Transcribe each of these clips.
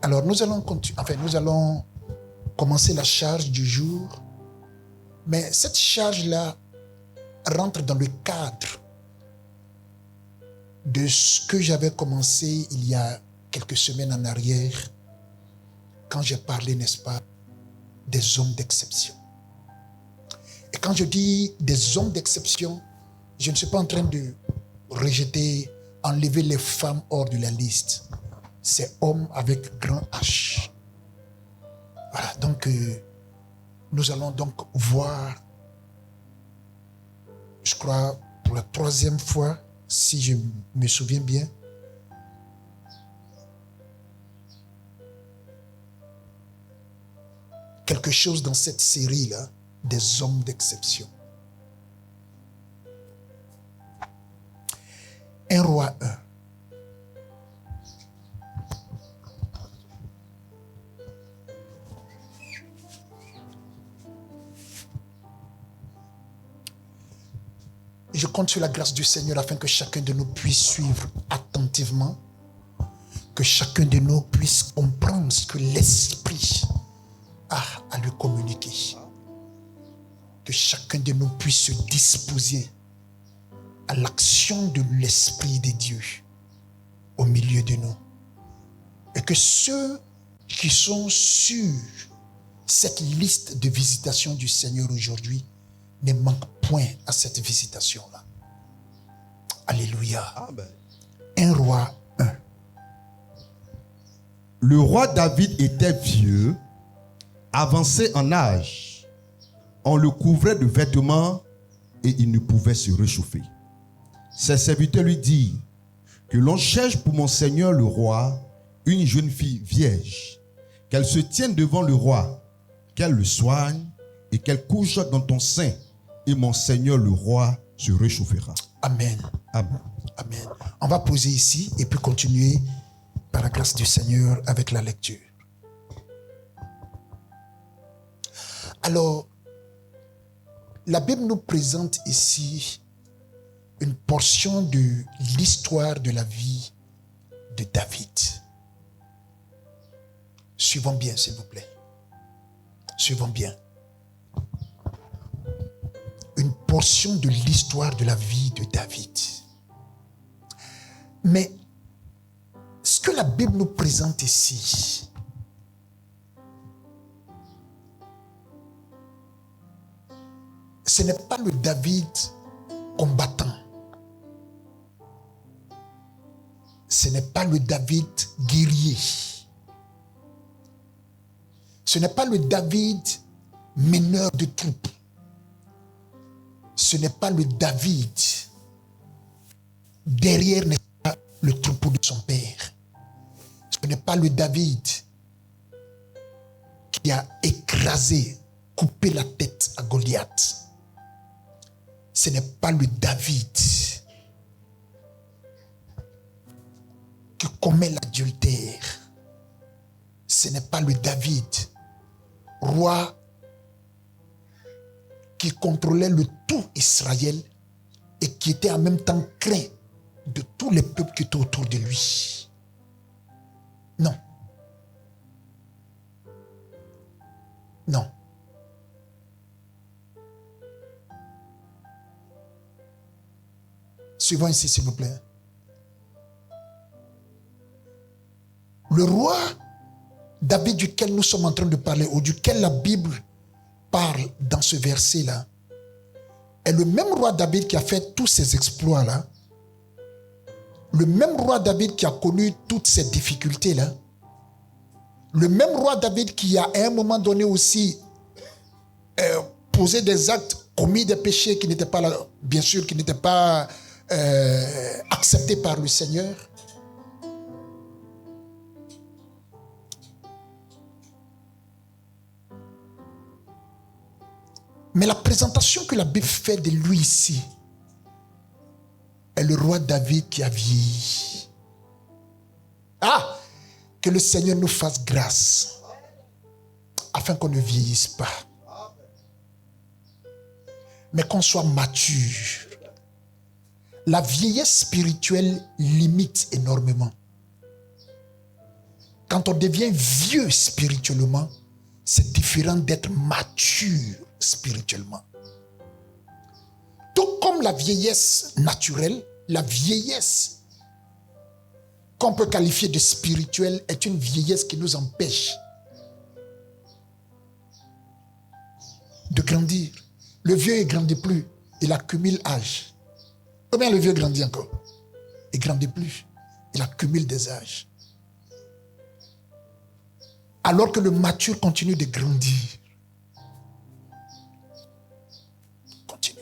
Alors nous allons nous allons commencer la charge du jour, mais cette charge-là rentre dans le cadre de ce que j'avais commencé il y a quelques semaines en arrière, quand j'ai parlé, n'est-ce pas, des hommes d'exception. Et quand je dis des hommes d'exception, je ne suis pas en train de rejeter, enlever les femmes hors de la liste. C'est hommes avec grand H. Voilà, donc nous allons donc voir, je crois pour la 3e fois, si je me souviens bien, quelque chose dans cette série-là, des hommes d'exception. 1 Roi 1. Je compte sur la grâce du Seigneur afin que chacun de nous puisse suivre attentivement, que chacun de nous puisse comprendre ce que l'Esprit a à lui communiquer, que chacun de nous puisse se disposer à l'action de l'Esprit de Dieu au milieu de nous, et que ceux qui sont sur cette liste de visitation du Seigneur aujourd'hui ne manquent point à cette visitation-là. Alléluia. Amen. 1 Roi 1. Le roi David était vieux, avancé en âge. On le couvrait de vêtements et il ne pouvait se réchauffer. Ses serviteurs lui dirent que l'on cherche pour mon seigneur le roi une jeune fille vierge, qu'elle se tienne devant le roi, qu'elle le soigne et qu'elle couche dans ton sein, et mon seigneur le roi se réchauffera. Amen. Amen. Amen. On va poser ici et puis continuer par la grâce du Seigneur avec la lecture. Alors, la Bible nous présente ici une portion de l'histoire de la vie de David. Suivons bien, s'il vous plaît. Suivons bien. Une portion de l'histoire de la vie de David. Mais ce que la Bible nous présente ici, ce n'est pas le David combattant. Ce n'est pas le David guerrier. Ce n'est pas le David meneur de troupes. Ce n'est pas le David derrière le troupeau de son père. Ce n'est pas le David qui a écrasé, coupé la tête à Goliath. Ce n'est pas le David qui commet l'adultère. Ce n'est pas le David, roi qui contrôlait le tout Israël et qui était en même temps craint de tous les peuples qui étaient autour de lui. Non. Non. Suivons ici, s'il vous plaît. Le roi David duquel nous sommes en train de parler, ou duquel la Bible parle dans ce verset-là, est le même roi David qui a fait tous ces exploits-là, le même roi David qui a connu toutes ces difficultés-là, le même roi David qui a à un moment donné aussi posé des actes, commis des péchés qui n'étaient pas là, bien sûr, qui n'étaient pas acceptés par le Seigneur. Mais la présentation que la Bible fait de lui ici est le roi David qui a vieilli. Ah! Que le Seigneur nous fasse grâce afin qu'on ne vieillisse pas. Mais qu'on soit mature. La vieillesse spirituelle limite énormément. Quand on devient vieux spirituellement, c'est différent d'être mature spirituellement. Tout comme la vieillesse naturelle, la vieillesse qu'on peut qualifier de spirituelle est une vieillesse qui nous empêche de grandir. Le vieux ne grandit plus, il accumule âge. Combien le vieux grandit encore? Il ne grandit plus, il accumule des âges. Alors que le mature continue de grandir. Continue.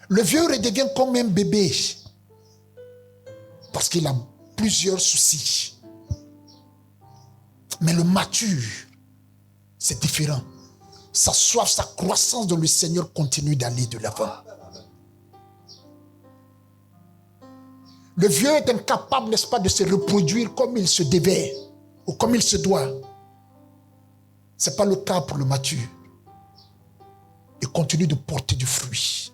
Le vieux redevient comme un bébé parce qu'il a plusieurs soucis. Mais le mature, c'est différent. Sa soif, sa croissance dans le Seigneur continue d'aller de l'avant. Le vieux est incapable, n'est-ce pas, de se reproduire comme il se devait ou comme il se doit. Ce n'est pas le cas pour le mature. Il continue de porter du fruit.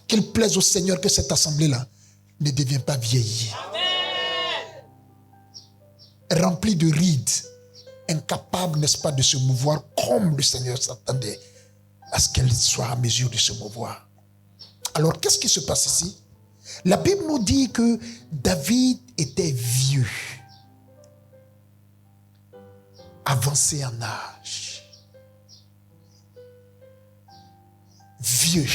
Qu'il plaise au Seigneur que cette assemblée-là ne devienne pas vieillie. Remplie de rides, incapable, n'est-ce pas, de se mouvoir comme le Seigneur s'attendait à ce qu'elle soit à mesure de se mouvoir. Alors, qu'est-ce qui se passe ici? La Bible nous dit que David était vieux, avancé en âge. Vieux,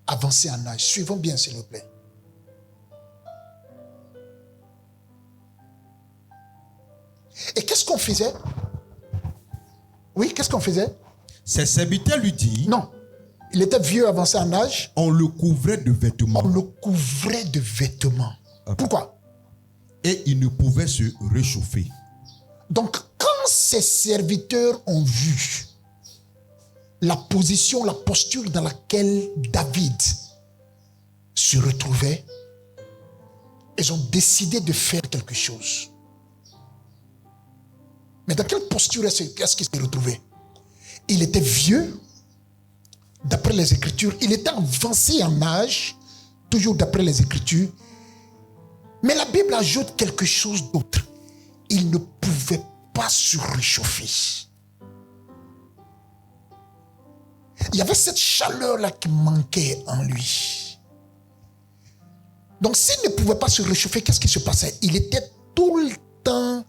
avancé en âge. Suivons bien, s'il vous plaît. Et qu'est-ce qu'on faisait? Oui, qu'est-ce qu'on faisait? Ses serviteurs lui disent. Non, il était vieux, avancé en âge. On le couvrait de vêtements. On le couvrait de vêtements. Pourquoi? Et il ne pouvait se réchauffer. Donc, quand ses serviteurs ont vu la position, la posture dans laquelle David se retrouvait, ils ont décidé de faire quelque chose. Mais dans quelle posture est-ce qu'il s'est retrouvé? Il était vieux, d'après les Écritures. Il était avancé en âge, toujours d'après les Écritures. Mais la Bible ajoute quelque chose d'autre. Il ne pouvait pas se réchauffer. Il y avait cette chaleur-là qui manquait en lui. Donc s'il ne pouvait pas se réchauffer, qu'est-ce qui se passait? Il était tout le temps...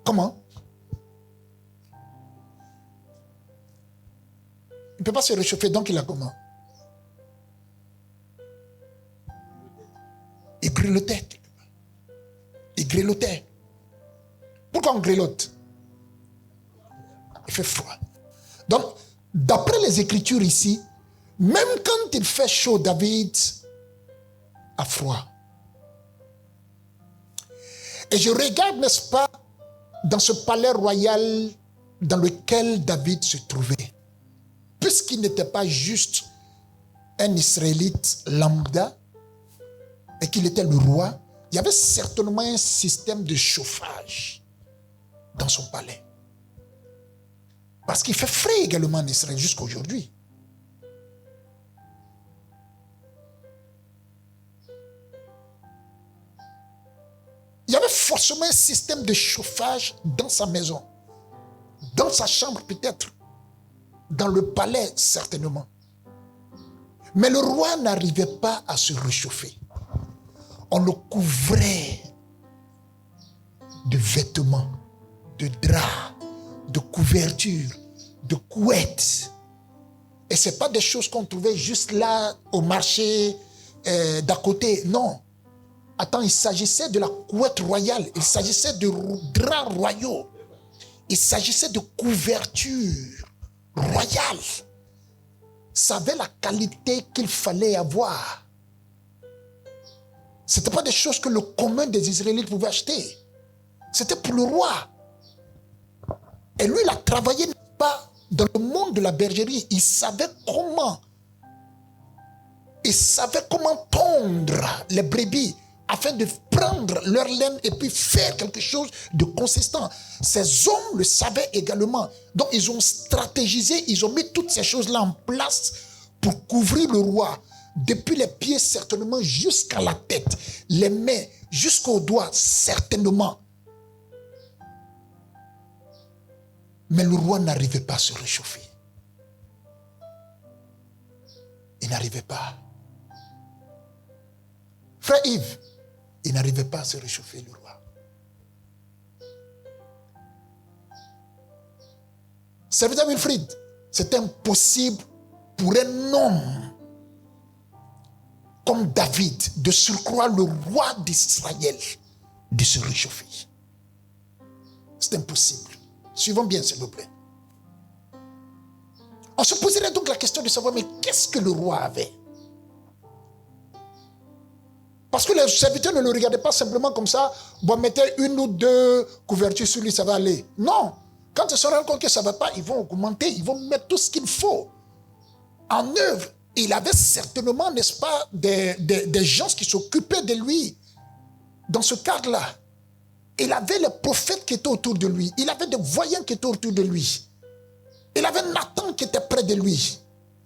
Comment? Il ne peut pas se réchauffer, donc il a comment? Il grelottait. Il grelottait. Pourquoi on grelotte? Il fait froid. Donc, d'après les Écritures ici, même quand il fait chaud, David a froid. Et je regarde, n'est-ce pas, dans ce palais royal dans lequel David se trouvait. Puisqu'il n'était pas juste un Israélite lambda et qu'il était le roi, il y avait certainement un système de chauffage dans son palais. Parce qu'il fait frais également en Israël jusqu'à aujourd'hui. Il y avait forcément un système de chauffage dans sa maison, dans sa chambre peut-être, dans le palais certainement. Mais le roi n'arrivait pas à se réchauffer. On le couvrait de vêtements, de draps, de couvertures, de couettes. Et ce n'est pas des choses qu'on trouvait juste là au marché d'à côté. Non. Attends, il s'agissait de la couette royale. Il s'agissait de draps royaux. Il s'agissait de couvertures royales. Ça avait la qualité qu'il fallait avoir. Ce n'était pas des choses que le commun des Israélites pouvait acheter. C'était pour le roi. Et lui, il a travaillé pas dans le monde de la bergerie. Il savait comment. Il savait comment tondre les brebis afin de prendre prendre leur laine et puis faire quelque chose de consistant. Ces hommes le savaient également. Donc ils ont stratégisé, ils ont mis toutes ces choses-là en place pour couvrir le roi. Depuis les pieds certainement jusqu'à la tête, les mains jusqu'aux doigts certainement. Mais le roi n'arrivait pas à se réchauffer. Il n'arrivait pas. Frère Yves, il n'arrivait pas à se réchauffer, le roi. Serviteur Wilfrid, c'est impossible pour un homme comme David, de surcroît le roi d'Israël, de se réchauffer. C'est impossible. Suivons bien, s'il vous plaît. On se poserait donc la question de savoir, mais qu'est-ce que le roi avait? Parce que les serviteurs ne le regardaient pas simplement comme ça, bon, mettez une ou deux couvertures sur lui, ça va aller. Non. Quand ils se rendent compte que ça ne va pas, ils vont augmenter, ils vont mettre tout ce qu'il faut en œuvre. Il avait certainement, n'est-ce pas, des gens qui s'occupaient de lui dans ce cadre-là. Il avait les prophètes qui étaient autour de lui. Il avait des voyants qui étaient autour de lui. Il avait Nathan qui était près de lui,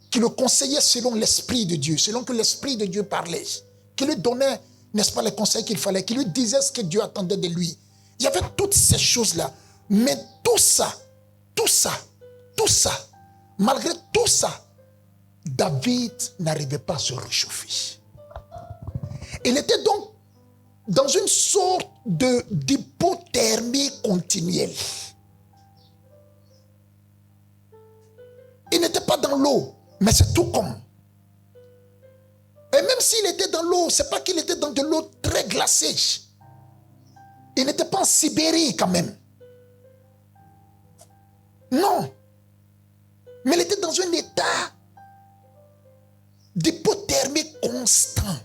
qui le conseillait selon l'Esprit de Dieu, selon que l'Esprit de Dieu parlait, qui lui donnait, n'est-ce pas, les conseils qu'il fallait, qui lui disait ce que Dieu attendait de lui. Il y avait toutes ces choses-là. Mais tout ça, malgré tout ça, David n'arrivait pas à se réchauffer. Il était donc dans une sorte d'hypothermie continuelle. Il n'était pas dans l'eau, mais c'est tout comme. Et même s'il était dans l'eau, c'est pas qu'il était dans de l'eau très glacée. Il n'était pas en Sibérie quand même. Non. Mais il était dans un état d'hypothermie constant.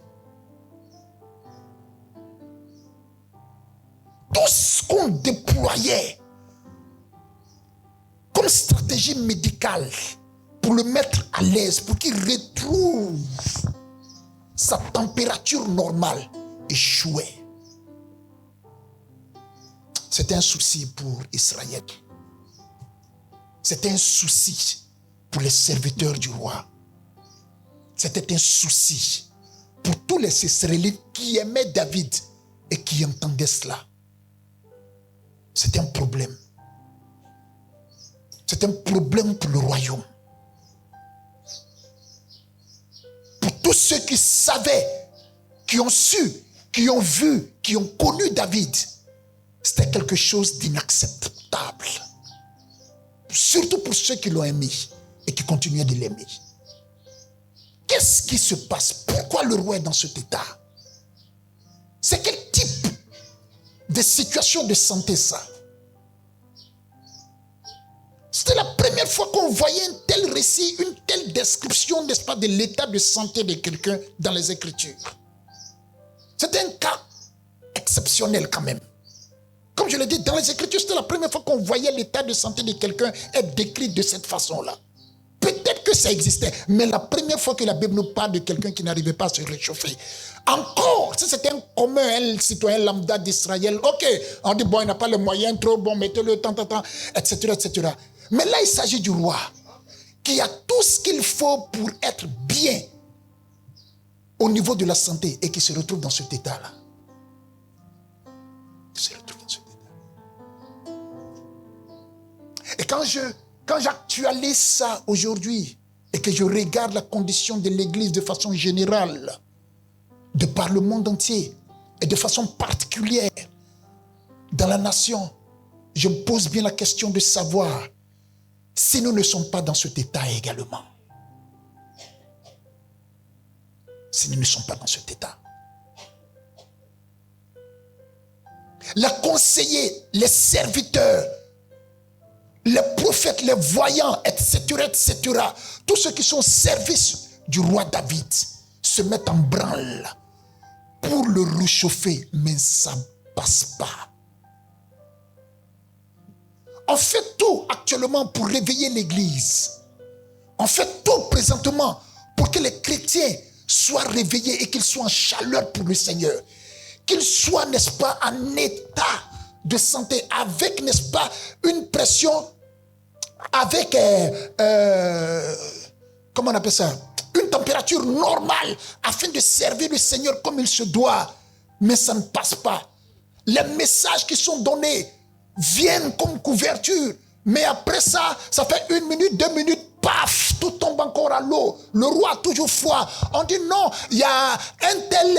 Tout ce qu'on déployait comme stratégie médicale pour le mettre à l'aise, pour qu'il retrouve sa température normale, échouait. C'était un souci pour Israël. C'était un souci pour les serviteurs du roi. C'était un souci pour tous les Israélites qui aimaient David et qui entendaient cela. C'était un problème. C'est un problème pour le royaume. Pour tous ceux qui savaient, qui ont su, qui ont vu, qui ont connu David, c'était quelque chose d'inacceptable. Surtout pour ceux qui l'ont aimé et qui continuaient de l'aimer. Qu'est-ce qui se passe? Pourquoi le roi est dans cet état? C'est quel type de situation de santé ça? C'était la première fois qu'on voyait un tel récit, une telle description, n'est-ce pas, de l'état de santé de quelqu'un dans les Écritures. C'était un cas exceptionnel quand même. Comme je l'ai dit, dans les Écritures, c'était la première fois qu'on voyait l'état de santé de quelqu'un être décrit de cette façon-là. Peut-être que ça existait, mais la première fois que la Bible nous parle de quelqu'un qui n'arrivait pas à se réchauffer. Encore, si c'était un commun, un citoyen lambda d'Israël, ok, on dit, bon, il n'a pas les moyens, trop bon, mettez-le, etc., etc. Mais là, il s'agit du roi, qui a tout ce qu'il faut pour être bien au niveau de la santé et qui se retrouve dans cet état-là. Il se retrouve dans cet état. Et quand j'actualise ça aujourd'hui et que je regarde la condition de l'Église de façon générale, de par le monde entier et de façon particulière dans la nation, je me pose bien la question de savoir si nous ne sommes pas dans cet état également. Si nous ne sommes pas dans cet état. Les conseillers, les serviteurs, les prophètes, les voyants, etc., etc., tous ceux qui sont au service du roi David se mettent en branle pour le réchauffer, mais ça ne passe pas. On fait tout actuellement pour réveiller l'Église. On fait tout présentement pour que les chrétiens soient réveillés et qu'ils soient en chaleur pour le Seigneur. qu'il soit, n'est-ce pas, en état de santé, avec, n'est-ce pas, une pression, avec, comment on appelle ça, une température normale, afin de servir le Seigneur comme il se doit. Mais ça ne passe pas. Les messages qui sont donnés viennent comme couverture. Mais après ça, ça fait 1 minute, 2 minutes, paf, tout tombe encore à l'eau. Le roi a toujours froid. On dit non, il y a un tel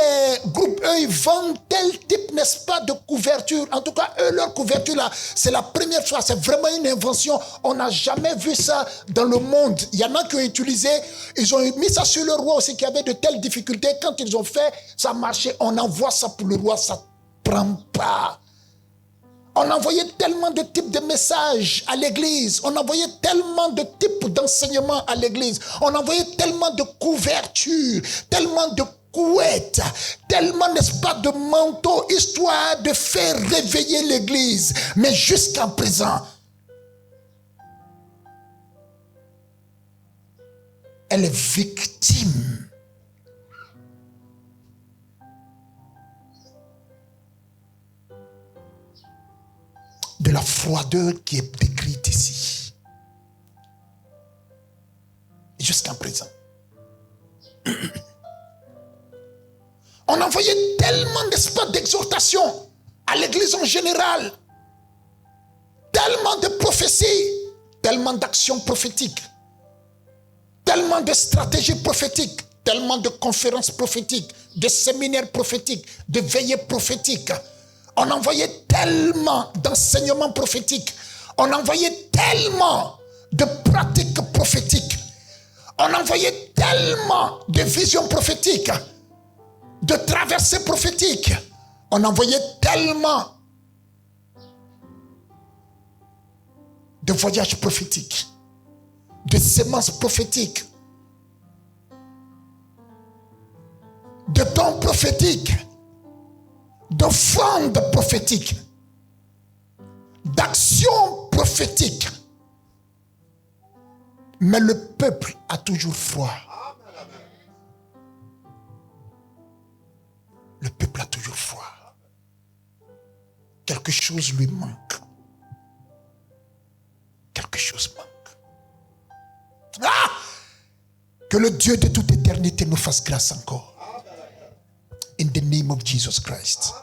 groupe, eux, ils vendent tel type, n'est-ce pas, de couverture. En tout cas, eux, leur couverture là, c'est la première fois. C'est vraiment une invention. On n'a jamais vu ça dans le monde. Il y en a qui ont utilisé, ils ont mis ça sur le roi aussi, qui avait de telles difficultés. Quand ils ont fait, ça marchait. On envoie ça pour le roi, ça ne prend pas. On envoyait tellement de types de messages à l'église. On envoyait tellement de types d'enseignements à l'église. On envoyait tellement de couvertures, tellement de couettes, tellement, n'est-ce pas, de manteaux, histoire de faire réveiller l'église. Mais jusqu'à présent, elle est victime de la froideur qui est décrite ici. Jusqu'à présent. On envoyait tellement, n'est-ce pas, d'exhortations à l'église en général. Tellement de prophéties, tellement d'actions prophétiques, tellement de stratégies prophétiques, tellement de conférences prophétiques, de séminaires prophétiques, de veillées prophétiques. On envoyait tellement d'enseignements prophétiques. On envoyait tellement de pratiques prophétiques. On envoyait tellement de visions prophétiques, de traversées prophétiques. On envoyait tellement de voyages prophétiques, de semences prophétiques, de dons prophétiques, d'offrandes prophétiques, d'actions prophétiques. Mais le peuple a toujours froid. Le peuple a toujours froid. Quelque chose lui manque. Quelque chose manque. Ah! Que le Dieu de toute éternité nous fasse grâce encore. In the name of Jesus Christ.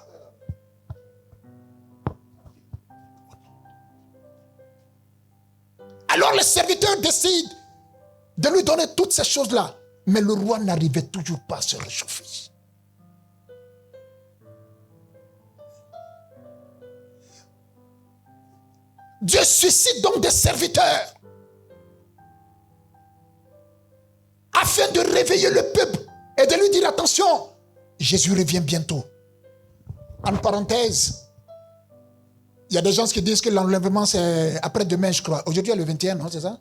Alors les serviteurs décident de lui donner toutes ces choses-là. Mais le roi n'arrivait toujours pas à se réchauffer. Dieu suscite donc des serviteurs afin de réveiller le peuple et de lui dire attention, Jésus revient bientôt. En parenthèse, il y a des gens qui disent que l'enlèvement c'est après-demain, je crois. Aujourd'hui, il y a le 21, non, c'est ça?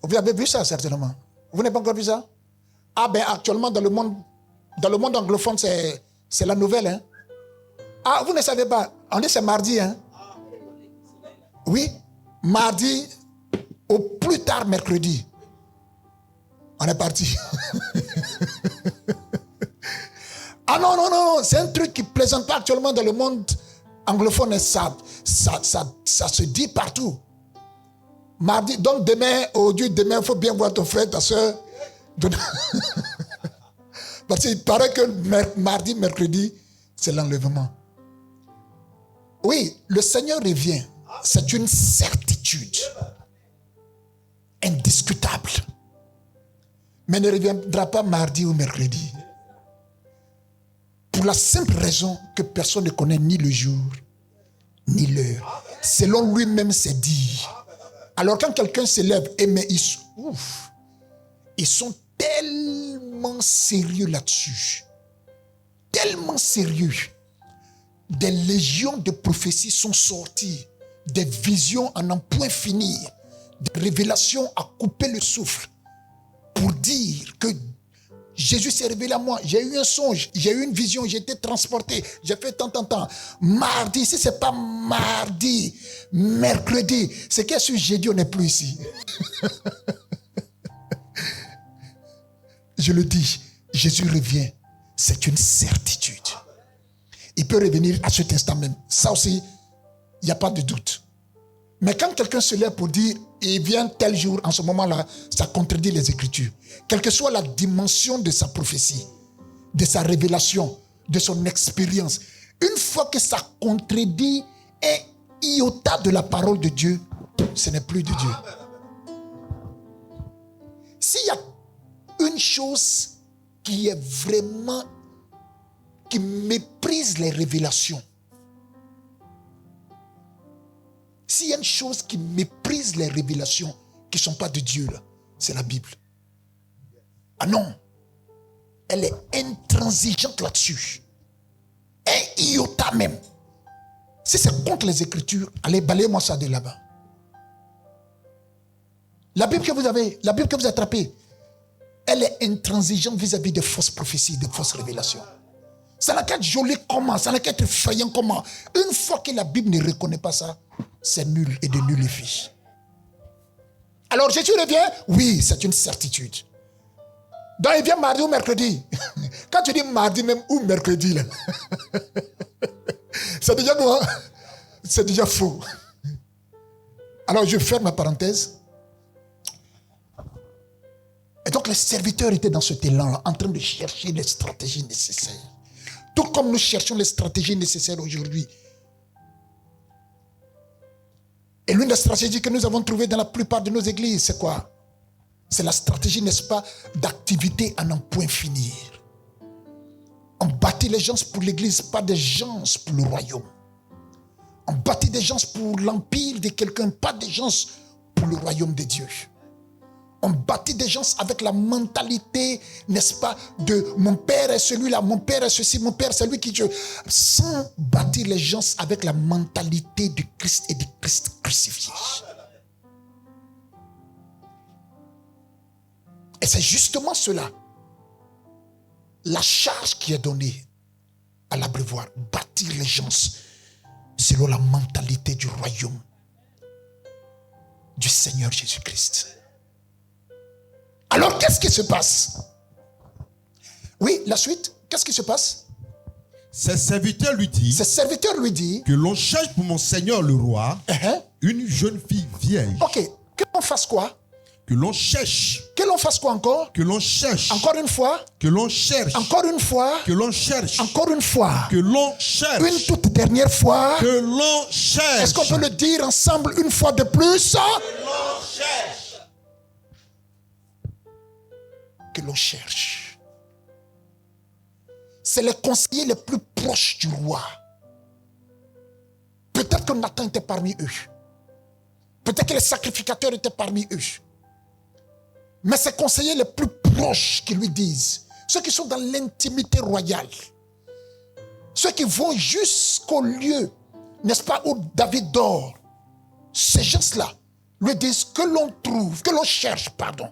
Vous avez vu ça, certainement. Vous n'avez pas encore vu ça? Ah ben, actuellement, dans le monde anglophone, c'est la nouvelle, hein? Ah, vous ne savez pas. On dit c'est mardi, hein? Oui, mardi, au plus tard mercredi. On est parti. Ah non, c'est un truc qui ne plaisante pas actuellement dans le monde anglophone. Et ça se dit partout. Mardi, donc demain, demain, il faut bien voir ton frère, ta soeur. Parce qu'il paraît que mardi, mercredi, c'est l'enlèvement. Oui, le Seigneur revient. C'est une certitude indiscutable. Mais ne reviendra pas mardi ou mercredi. Pour la simple raison que personne ne connaît ni le jour, ni l'heure. Selon lui-même, c'est dit. Alors quand quelqu'un se lève, mais ils sont tellement sérieux là-dessus. Tellement sérieux. Des légions de prophéties sont sorties. Des visions en un point fini. Des révélations à couper le souffle. Pour dire que Jésus s'est révélé à moi. J'ai eu un songe, j'ai eu une vision, j'ai été transporté, j'ai fait tant. Mardi, si ce n'est pas mardi, mercredi, c'est que sur jeudi, on n'est plus ici. Je le dis, Jésus revient. C'est une certitude. il peut revenir à cet instant même. Ça aussi, il n'y a pas de doute. Mais quand quelqu'un se lève pour dire, il vient tel jour, en ce moment-là, ça contredit les Écritures. Quelle que soit la dimension de sa prophétie, de sa révélation, de son expérience, une fois que ça contredit un iota de la parole de Dieu, ce n'est plus de Dieu. S'il y a une chose qui est vraiment, qui méprise les révélations, s'il y a une chose qui méprise les révélations qui ne sont pas de Dieu, là, c'est la Bible. Ah non, elle est intransigeante là-dessus. Un iota même. Si c'est contre les Écritures, allez, balayez-moi ça de là-bas. La Bible que vous avez, la Bible que vous attrapez, elle est intransigeante vis-à-vis de fausses prophéties, de fausses révélations. Ça n'a qu'à être joli comment, ça n'a qu'à être effrayant comment. Une fois que la Bible ne reconnaît pas ça, c'est nul et de nullifie. Alors Jésus revient, oui, c'est une certitude. Donc il vient mardi ou mercredi. Quand tu dis mardi même ou mercredi, là, c'est déjà quoi? C'est déjà faux. Alors je ferme ma parenthèse. Et donc les serviteurs étaient dans cet élan-là, en train de chercher les stratégies nécessaires. Tout comme nous cherchons les stratégies nécessaires aujourd'hui. Et l'une des stratégies que nous avons trouvées dans la plupart de nos églises, c'est quoi? C'est la stratégie, n'est-ce pas, d'activité à n'en point finir. On bâtit les gens pour l'église, pas des gens pour le royaume. On bâtit des gens pour l'empire de quelqu'un, pas des gens pour le royaume de Dieu. On bâtit des gens avec la mentalité, n'est-ce pas, de mon père est celui-là, mon père est ceci, mon père c'est lui qui Dieu. Sans bâtir les gens avec la mentalité du Christ et du Christ crucifié. Et c'est justement cela, la charge qui est donnée à l'abreuvoir, bâtir les gens selon la mentalité du royaume du Seigneur Jésus-Christ. Alors, qu'est-ce qui se passe? Oui, la suite, qu'est-ce qui se passe? Ses serviteurs lui disent que l'on cherche pour mon Seigneur le roi une jeune fille vieille. Ok, que l'on fasse quoi? Que l'on cherche. Que l'on fasse quoi encore? Que l'on cherche. Encore une fois? Que l'on cherche. Encore une fois? Que l'on cherche. Encore une fois? Que l'on cherche. Une toute dernière fois? Que l'on cherche. Est-ce qu'on peut le dire ensemble une fois de plus? Que l'on cherche. Que l'on cherche. C'est les conseillers les plus proches du roi. Peut-être que Nathan était parmi eux. Peut-être que les sacrificateurs étaient parmi eux. Mais ces conseillers les plus proches qui lui disent, ceux qui sont dans l'intimité royale, ceux qui vont jusqu'au lieu, n'est-ce pas, où David dort, ces gens-là lui disent que l'on trouve, que l'on cherche, pardon,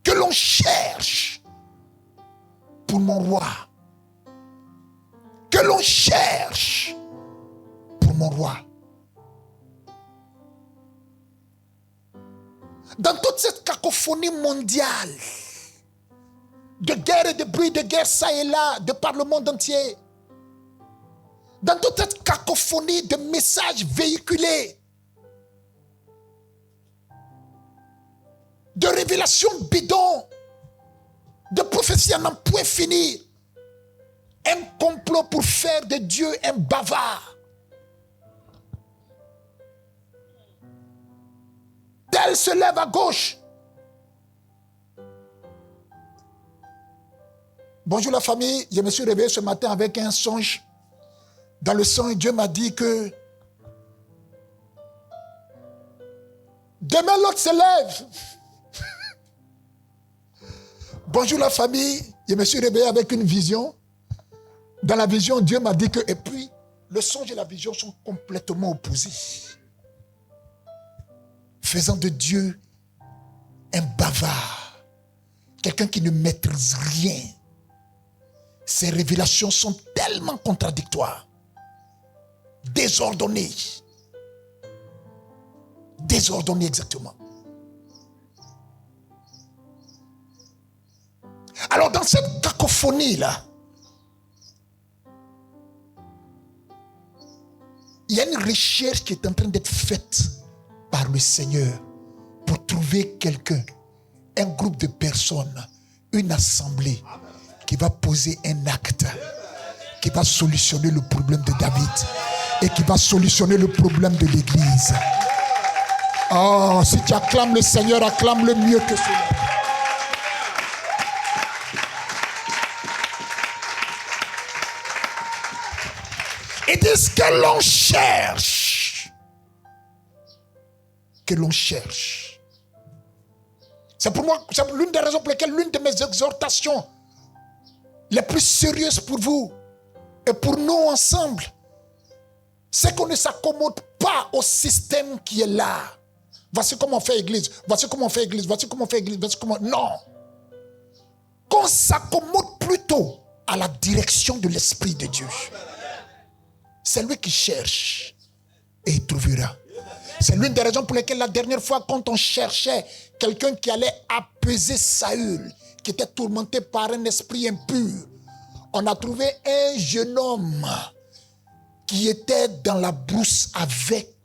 que l'on cherche pour mon roi, que l'on cherche pour mon roi. Dans toute cette cacophonie mondiale, de guerre et de bruit, de guerre ça et là, de par le monde entier, dans toute cette cacophonie de messages véhiculés, de révélations bidons, de prophéties à n'en point finir, un complot pour faire de Dieu un bavard. Tel se lève à gauche. Bonjour la famille, je me suis réveillé ce matin avec un songe. Dans le songe, Dieu m'a dit que demain l'autre se lève. Bonjour la famille, je me suis réveillé avec une vision. Dans la vision, Dieu m'a dit que, et puis, le songe et la vision sont complètement opposés. Faisant de Dieu un bavard, quelqu'un qui ne maîtrise rien. Ses révélations sont tellement contradictoires, désordonnées. Désordonnées exactement. Alors dans cette cacophonie-là, Il y a une recherche qui est en train d'être faite par le Seigneur pour trouver quelqu'un, un groupe de personnes, une assemblée qui va poser un acte, qui va solutionner le problème de David et qui va solutionner le problème de l'Église. Oh, si tu acclames le Seigneur, acclame-le mieux que cela. Ils disent que l'on cherche. Que l'on cherche. C'est pour moi, c'est l'une des raisons pour lesquelles l'une de mes exhortations les plus sérieuses pour vous et pour nous ensemble, c'est qu'on ne s'accommode pas au système qui est là. Voici comment on fait église, voici comment on fait église, voici comment on fait église, voici comment... Non. Qu'on s'accommode plutôt à la direction de l'Esprit de Dieu. C'est lui qui cherche et il trouvera. C'est l'une des raisons pour lesquelles la dernière fois, quand on cherchait quelqu'un qui allait apaiser Saül, qui était tourmenté par un esprit impur, on a trouvé un jeune homme qui était dans la brousse avec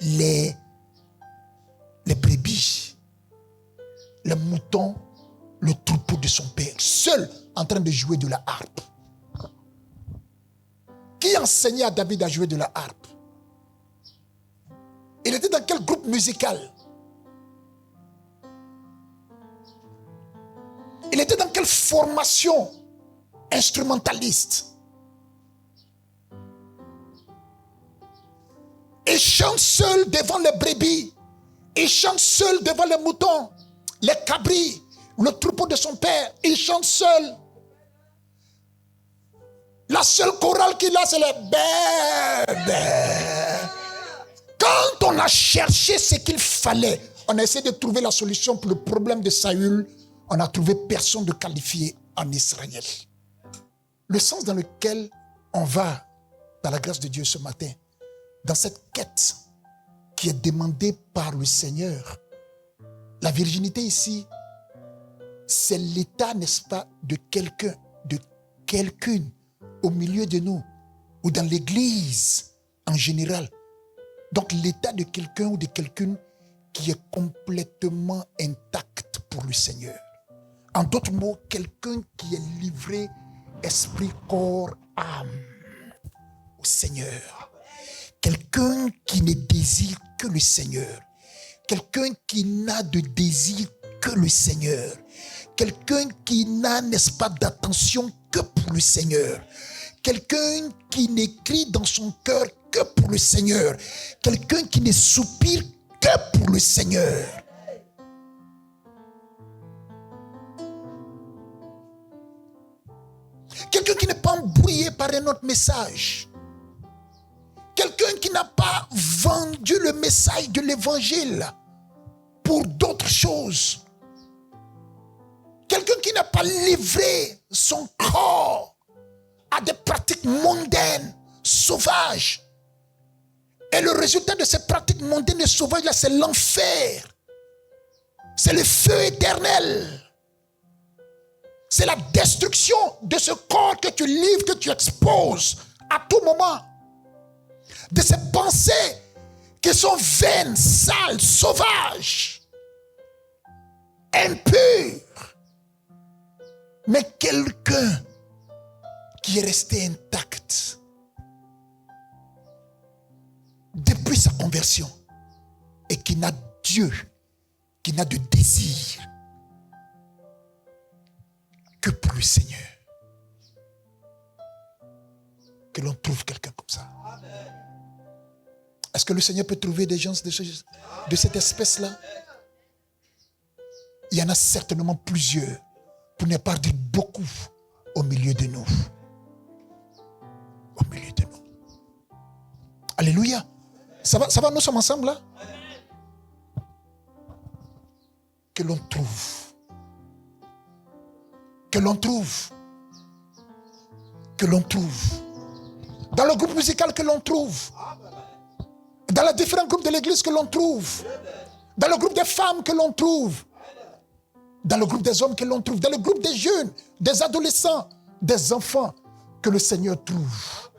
les brebis, les moutons, le troupeau de son père, seul en train de jouer de la harpe. Qui enseignait à David à jouer de la harpe? Il était dans quel groupe musical? Il était dans quelle formation instrumentaliste? Il chante seul devant les brebis. Il chante seul devant les moutons, les cabris, le troupeau de son père. Il chante seul. La seule chorale qu'il a, c'est les bébés. Quand on a cherché ce qu'il fallait, on a essayé de trouver la solution pour le problème de Saül, on a trouvé personne de qualifié en Israël. Le sens dans lequel on va, dans la grâce de Dieu ce matin, dans cette quête qui est demandée par le Seigneur, la virginité ici, c'est l'état, n'est-ce pas, de quelqu'un, de quelqu'une au milieu de nous, ou dans l'église en général. Donc l'état de quelqu'un ou de quelqu'une qui est complètement intact pour le Seigneur. En d'autres mots, quelqu'un qui est livré esprit, corps, âme au Seigneur. Quelqu'un qui ne désire que le Seigneur. Quelqu'un qui n'a de désir que le Seigneur. Quelqu'un qui n'a, n'est-ce pas, d'attention que pour le Seigneur. Quelqu'un qui n'écrit dans son cœur que pour le Seigneur. Quelqu'un qui ne soupire que pour le Seigneur. Quelqu'un qui n'est pas embrouillé par un autre message. Quelqu'un qui n'a pas vendu le message de l'évangile pour d'autres choses. Quelqu'un qui n'a pas livré son corps à des pratiques mondaines, sauvages. Et le résultat de ces pratiques mondaines et sauvages là, c'est l'enfer. C'est le feu éternel. C'est la destruction de ce corps que tu livres, que tu exposes à tout moment. De ces pensées qui sont vaines, sales, sauvages, impures. Mais quelqu'un qui est resté intact depuis sa conversion et qui n'a Dieu, qui n'a de désir que pour le Seigneur. Que l'on trouve quelqu'un comme ça. Est-ce que le Seigneur peut trouver des gens de cette espèce-là? Il y en a certainement plusieurs, pour ne pas dire beaucoup, au milieu de nous. Au milieu de nous. Alléluia. Ça va, nous sommes ensemble là? Que l'on trouve. Que l'on trouve. Que l'on trouve. Dans le groupe musical que l'on trouve. Dans les différents groupes de l'église que l'on trouve. Dans le groupe des femmes que l'on trouve. Dans le groupe des hommes que l'on trouve. Dans le groupe des jeunes, des adolescents, des enfants que le Seigneur trouve.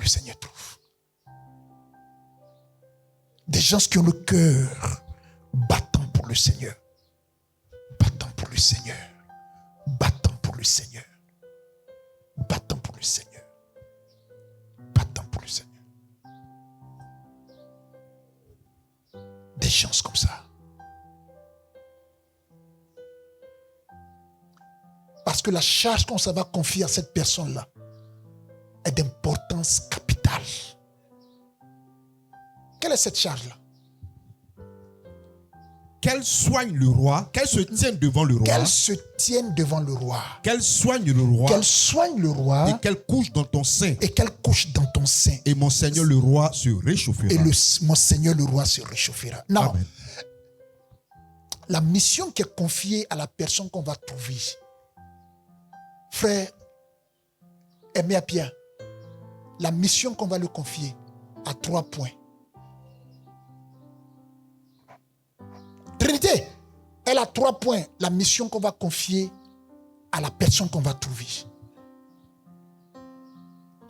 le Seigneur trouve. Des gens qui ont le cœur battant pour le Seigneur. Battant pour le Seigneur. Battant pour le Seigneur. Battant pour le Seigneur. Battant pour le Seigneur. Des gens comme ça. Parce que la charge qu'on va confier à cette personne-là est d'importance capitale. Quelle est cette charge-là? Qu'elle soigne le roi, qu'elle se tienne devant le roi. Qu'elle se tienne devant le roi. Qu'elle soigne le roi. Qu'elle soigne le roi. Et qu'elle couche dans ton sein. Et qu'elle couche dans ton sein. Et mon Seigneur le roi se réchauffera. Et mon Seigneur le roi se réchauffera. Non. Amen. La mission qui est confiée à la personne qu'on va trouver, frère, aimé à Pierre, la mission qu'on va lui confier a 3 points. Trinité, elle a 3 points, la mission qu'on va confier à la personne qu'on va trouver.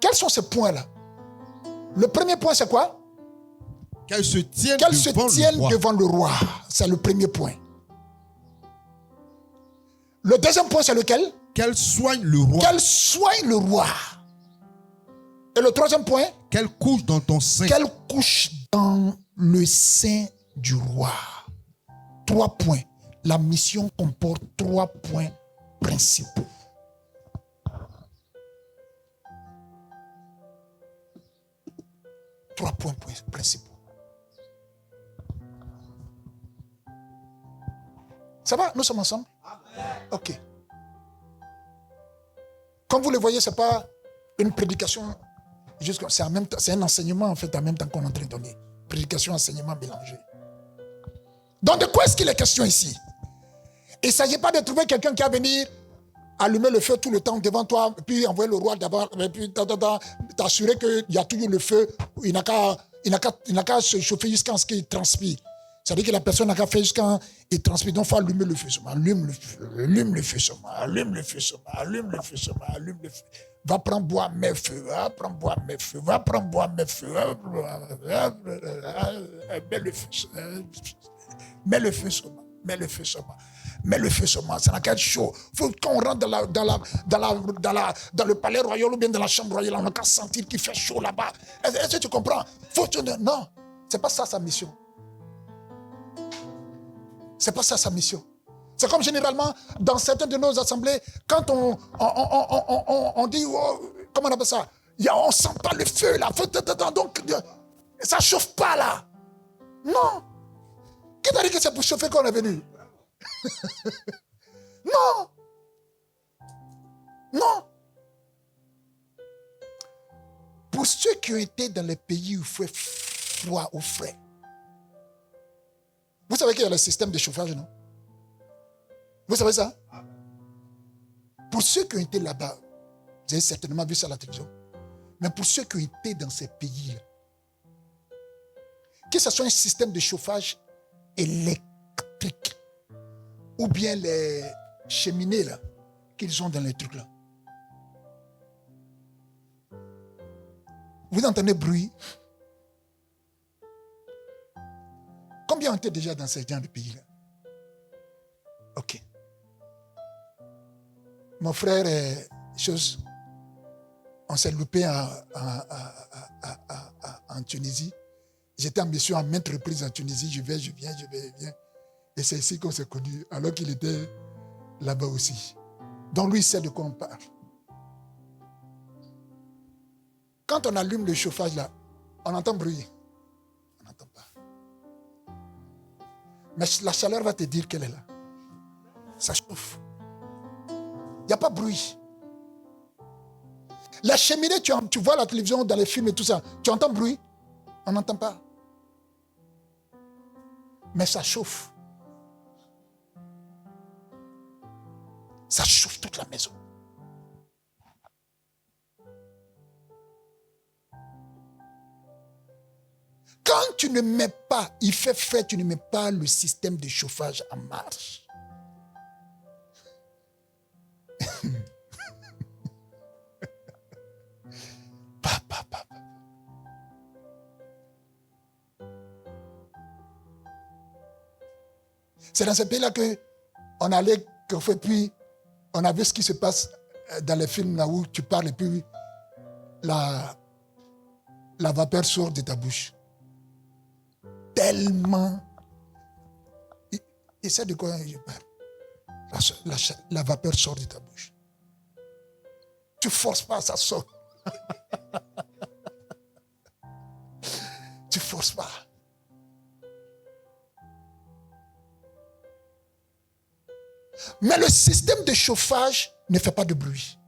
Quels sont ces points-là? Le premier point, c'est quoi? Qu'elle se tienne, devant le roi. C'est le premier point. Le deuxième point, c'est lequel? Qu'elle soigne le roi. Qu'elle soigne le roi. Et le troisième point? Qu'elle couche dans ton sein. Qu'elle couche dans le sein du roi. 3 points. La mission comporte 3 points principaux. Trois points principaux. Ça va? Nous sommes ensemble? Ok. Comme vous le voyez, ce n'est pas une prédication. C'est un enseignement en fait en même temps qu'on est en train de donner. Prédication, enseignement mélangé. Donc de quoi est-ce qu'il est question ici? Il ne s'agit pas de trouver quelqu'un qui va venir allumer le feu tout le temps devant toi, puis envoyer le roi d'abord, et puis t'assurer qu'il y a toujours le feu. Il n'a qu'à se chauffer jusqu'à ce qu'il transpire. C'est-à-dire que la personne n'a qu'à faire jusqu'à ce qu'il transpire. Donc il faut allumer le feu seulement. Allume le feu seulement. Allume le feu seulement. Allume le feu seulement. Allume le feu. Va prendre bois mes feux. Va prendre bois mes feux. Va prendre bois mes feux. Mets le feu. Mets le feu seulement. Mets le feu seulement. Mets le feu seulement. Ça n'a qu'à être chaud. Faut quand on rentre dans le palais royal ou bien dans la chambre royale, on n'a qu'à sentir qu'il fait chaud là-bas. Est-ce que tu comprends? Non, c'est pas ça sa mission. C'est pas ça sa mission. C'est comme généralement dans certaines de nos assemblées, quand on dit, oh, comment on appelle ça? On sent pas le feu là. Donc, ça chauffe pas là. Non. Qui t'a dit que c'est pour chauffer qu'on est venu? Non. Non. Pour ceux qui ont été dans les pays où il fait froid ou frais, vous savez qu'il y a le système de chauffage, non? Vous savez ça? Pour ceux qui ont été là-bas, vous avez certainement vu ça à la télévision, mais pour ceux qui ont été dans ces pays-là, que ce soit un système de chauffage électrique ou bien les cheminées là qu'ils ont dans les trucs là. Vous entendez bruit? Combien ont été déjà dans ces gens de pays là? Ok. Mon frère on s'est loupé en Tunisie. J'étais en mission à maintes reprises en Tunisie. Je viens. Et c'est ici qu'on s'est connus, alors qu'il était là-bas aussi. Donc lui, il sait de quoi on parle. Quand on allume le chauffage là, on entend bruit. On n'entend pas. Mais la chaleur va te dire qu'elle est là. Ça chauffe. Il n'y a pas de bruit. La cheminée, tu vois la télévision, dans les films et tout ça, tu entends bruit? On n'entend pas. Mais ça chauffe. Ça chauffe toute la maison. Quand tu ne mets pas, il fait frais, tu ne mets pas le système de chauffage en marche. C'est dans ce pays-là qu'on allait, qu'on fait, puis on a vu ce qui se passe dans les films là où tu parles et puis la vapeur sort de ta bouche. Tellement. Et c'est de quoi je parle. La vapeur sort de ta bouche. Tu ne forces pas, ça sort. Tu ne forces pas. Mais le système de chauffage ne fait pas de bruit.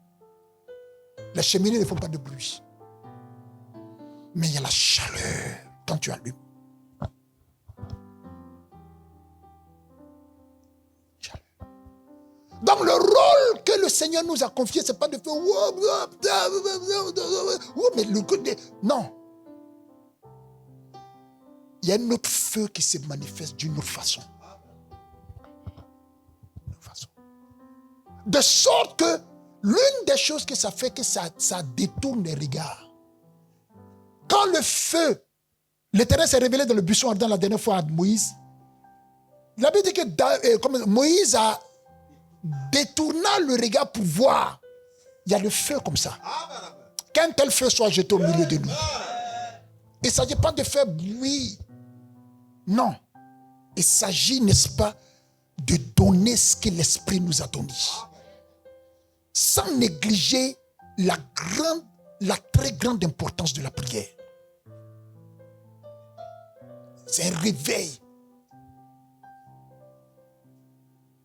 Les cheminées ne font pas de bruit. Mais il y a la chaleur quand tu allumes. Chaleur. Donc le rôle que le Seigneur nous a confié, ce n'est pas de faire mais le côté. Non. Il y a un autre feu qui se manifeste d'une autre façon. De sorte que l'une des choses que ça fait, que ça détourne les regards. Quand le feu, l'Éternel s'est révélé dans le buisson ardent la dernière fois à Moïse, il a dit que Moïse a détourné le regard pour voir. Il y a le feu comme ça. Qu'un tel feu soit jeté au milieu de nous. Il ne s'agit pas de faire bruit. Non. Il s'agit, n'est-ce pas, de donner ce que l'Esprit nous a donné. Sans négliger la très grande importance de la prière. C'est un réveil.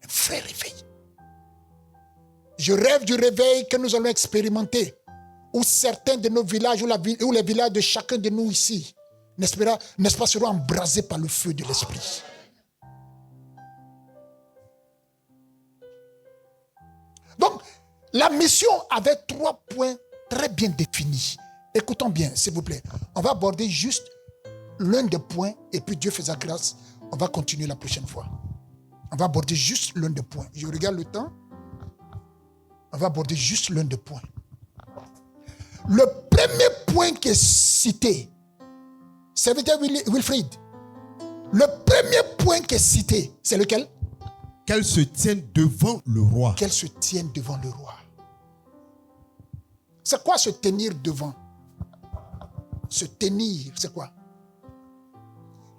Un vrai réveil. Je rêve du réveil que nous allons expérimenter, où certains de nos villages, ou les villages de chacun de nous ici, n'est-ce pas, seront embrasés par le feu de l'Esprit. Donc, la mission avait 3 points très bien définis. Écoutons bien, s'il vous plaît. On va aborder juste l'un des points, et puis Dieu faisant grâce, on va continuer la prochaine fois. On va aborder juste l'un des points. Je regarde le temps. On va aborder juste l'un des points. Le premier point qui est cité, serviteur Wilfried, le premier point qui est cité, c'est lequel? Qu'elle se tienne devant le roi. Qu'elle se tienne devant le roi. C'est quoi se tenir devant? Se tenir, c'est quoi?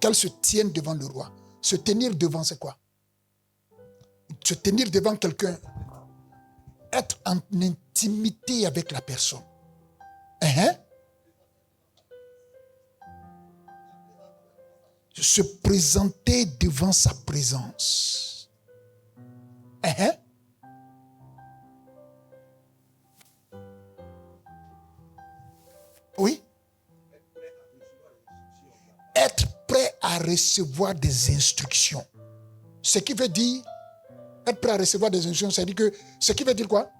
Qu'elle se tienne devant le roi. Se tenir devant, c'est quoi? Se tenir devant quelqu'un. Être en intimité avec la personne. Se présenter devant sa présence. Oui. Être prêt à recevoir des instructions. Ce qui veut dire, être prêt à recevoir des instructions, c'est-à-dire que, ce qui veut dire quoi?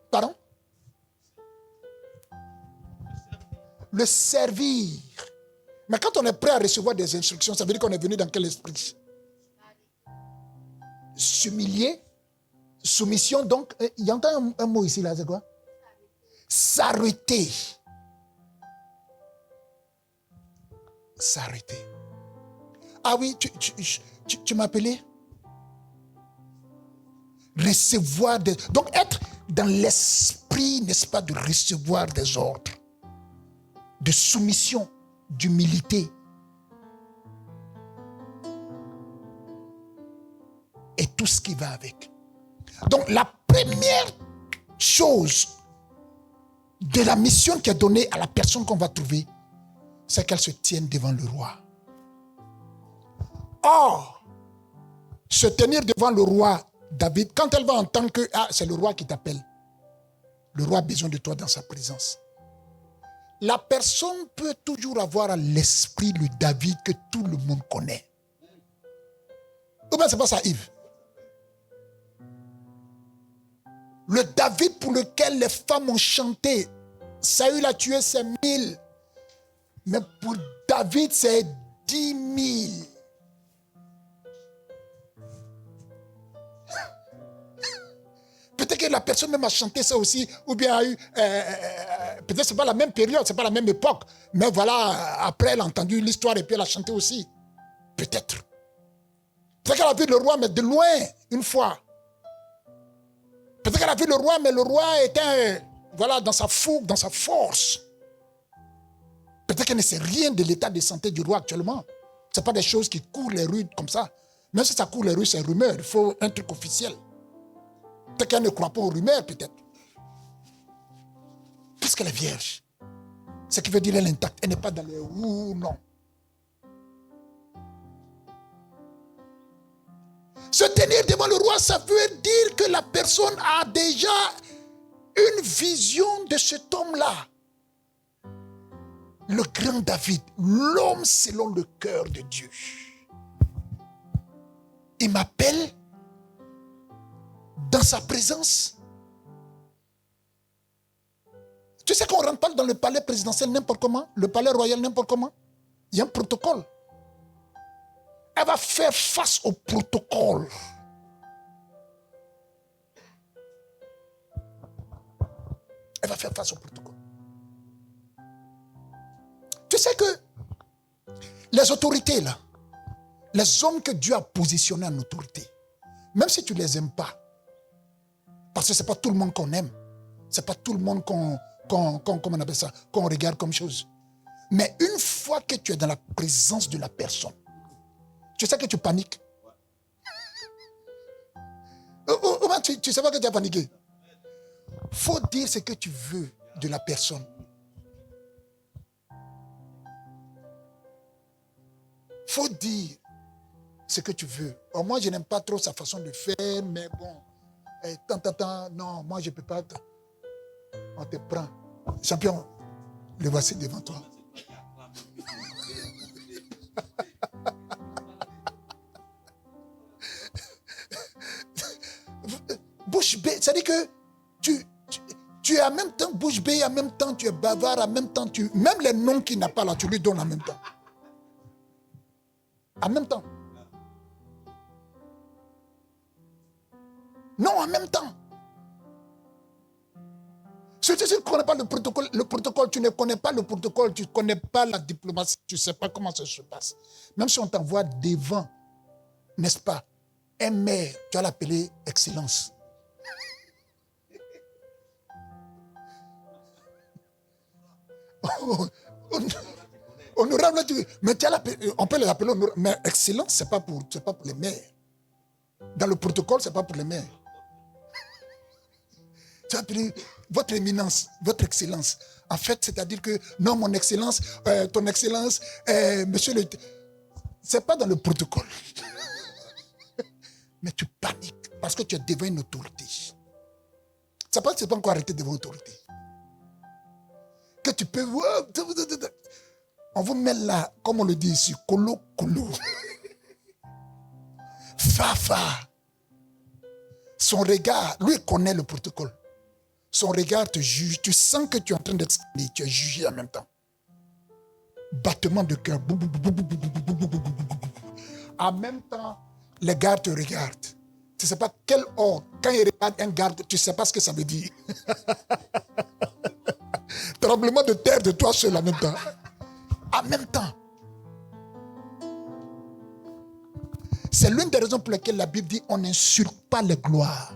Pardon? Le servir. Mais quand on est prêt à recevoir des instructions, ça veut dire qu'on est venu dans quel esprit? S'humilier. Soumission, donc, il y a un mot ici, là, c'est quoi? S'arrêter. S'arrêter. Ah oui, tu m'appelais? Recevoir des... Donc, être dans l'esprit, n'est-ce pas, de recevoir des ordres, de soumission, d'humilité. Et tout ce qui va avec. Donc, la première chose de la mission qui est donnée à la personne qu'on va trouver, c'est qu'elle se tienne devant le roi. Or, se tenir devant le roi David, quand elle va entendre que c'est le roi qui t'appelle, le roi a besoin de toi dans sa présence. La personne peut toujours avoir à l'esprit le David que tout le monde connaît. Ou bien c'est pas ça, Yves? Le David pour lequel les femmes ont chanté. Saül a tué ses 1000. Mais pour David, c'est 10 000. Peut-être que la personne même a chanté ça aussi, ou bien a eu Peut-être que ce n'est pas la même période, ce n'est pas la même époque. Mais voilà, après, elle a entendu l'histoire et puis elle a chanté aussi. Peut-être. Peut-être qu'elle a vu le roi, mais de loin, une fois. Peut-être qu'elle a vu le roi, mais le roi était voilà, dans sa fougue, dans sa force. Peut-être qu'elle ne sait rien de l'état de santé du roi actuellement. Ce n'est pas des choses qui courent les rues comme ça. Même si ça court les rues, c'est rumeur. Il faut un truc officiel. Peut-être qu'elle ne croit pas aux rumeurs, peut-être. Puisqu'elle est vierge. Ce qui veut dire qu'elle est intacte. Elle n'est pas dans les roues, non. Se tenir devant le roi, ça veut dire que la personne a déjà une vision de cet homme-là. Le grand David, l'homme selon le cœur de Dieu. Il m'appelle dans sa présence. Tu sais qu'on ne rentre pas dans le palais présidentiel n'importe comment, le palais royal n'importe comment. Il y a un protocole. Elle va faire face au protocole. Elle va faire face au protocole. Tu sais que les autorités là, les hommes que Dieu a positionnés en autorité, même si tu ne les aimes pas, parce que ce n'est pas tout le monde qu'on aime, ce n'est pas tout le monde qu'on appelle ça, qu'on regarde comme chose. Mais une fois que tu es dans la présence de la personne, tu sais que tu paniques. Tu sais pas que tu as paniqué. Il faut dire ce que tu veux de la personne. Il faut dire ce que tu veux. Alors moi, je n'aime pas trop sa façon de faire, mais bon, non, moi, je ne peux pas. On te prend. Champion, le voici devant toi. Bouche bée, c'est-à-dire que tu es en même temps bouche bée, en même temps tu es bavard, en même temps même les noms qu'il n'a pas là, tu lui donnes en même temps. En même temps. Non, en même temps. Si tu ne connais pas le protocole, tu ne connais pas le protocole, tu ne connais pas la diplomatie, tu ne sais pas comment ça se passe. Même si on t'envoie devant, n'est-ce pas, un maire, tu vas l'appeler Excellence. Honorable, mais on peut les appeler honorable, mais Excellence, ce n'est pas pour les maires. Dans le protocole, ce n'est pas pour les maires. Tu vas appeler votre éminence, votre excellence. En fait, c'est-à-dire que, non, mon excellence, ton excellence, monsieur le... Ce n'est pas dans le protocole. Mais tu paniques parce que tu es devant une autorité. Ça passe, c'est pas encore arrêté devant une autorité. Que tu peux... On vous met là, comme on le dit ici, colo. Fa. Son regard, lui connaît le protocole. Son regard te juge. Tu sens que tu es en train d'être scellé. Tu es jugé en même temps. Battement de cœur. En même temps, les gardes te regardent. Tu ne sais pas quel ordre. Quand ils regardent un garde, tu ne sais pas ce que ça veut dire. Tremblement de terre de toi seul en même temps. En même temps. C'est l'une des raisons pour lesquelles la Bible dit on n'insulte pas les gloires.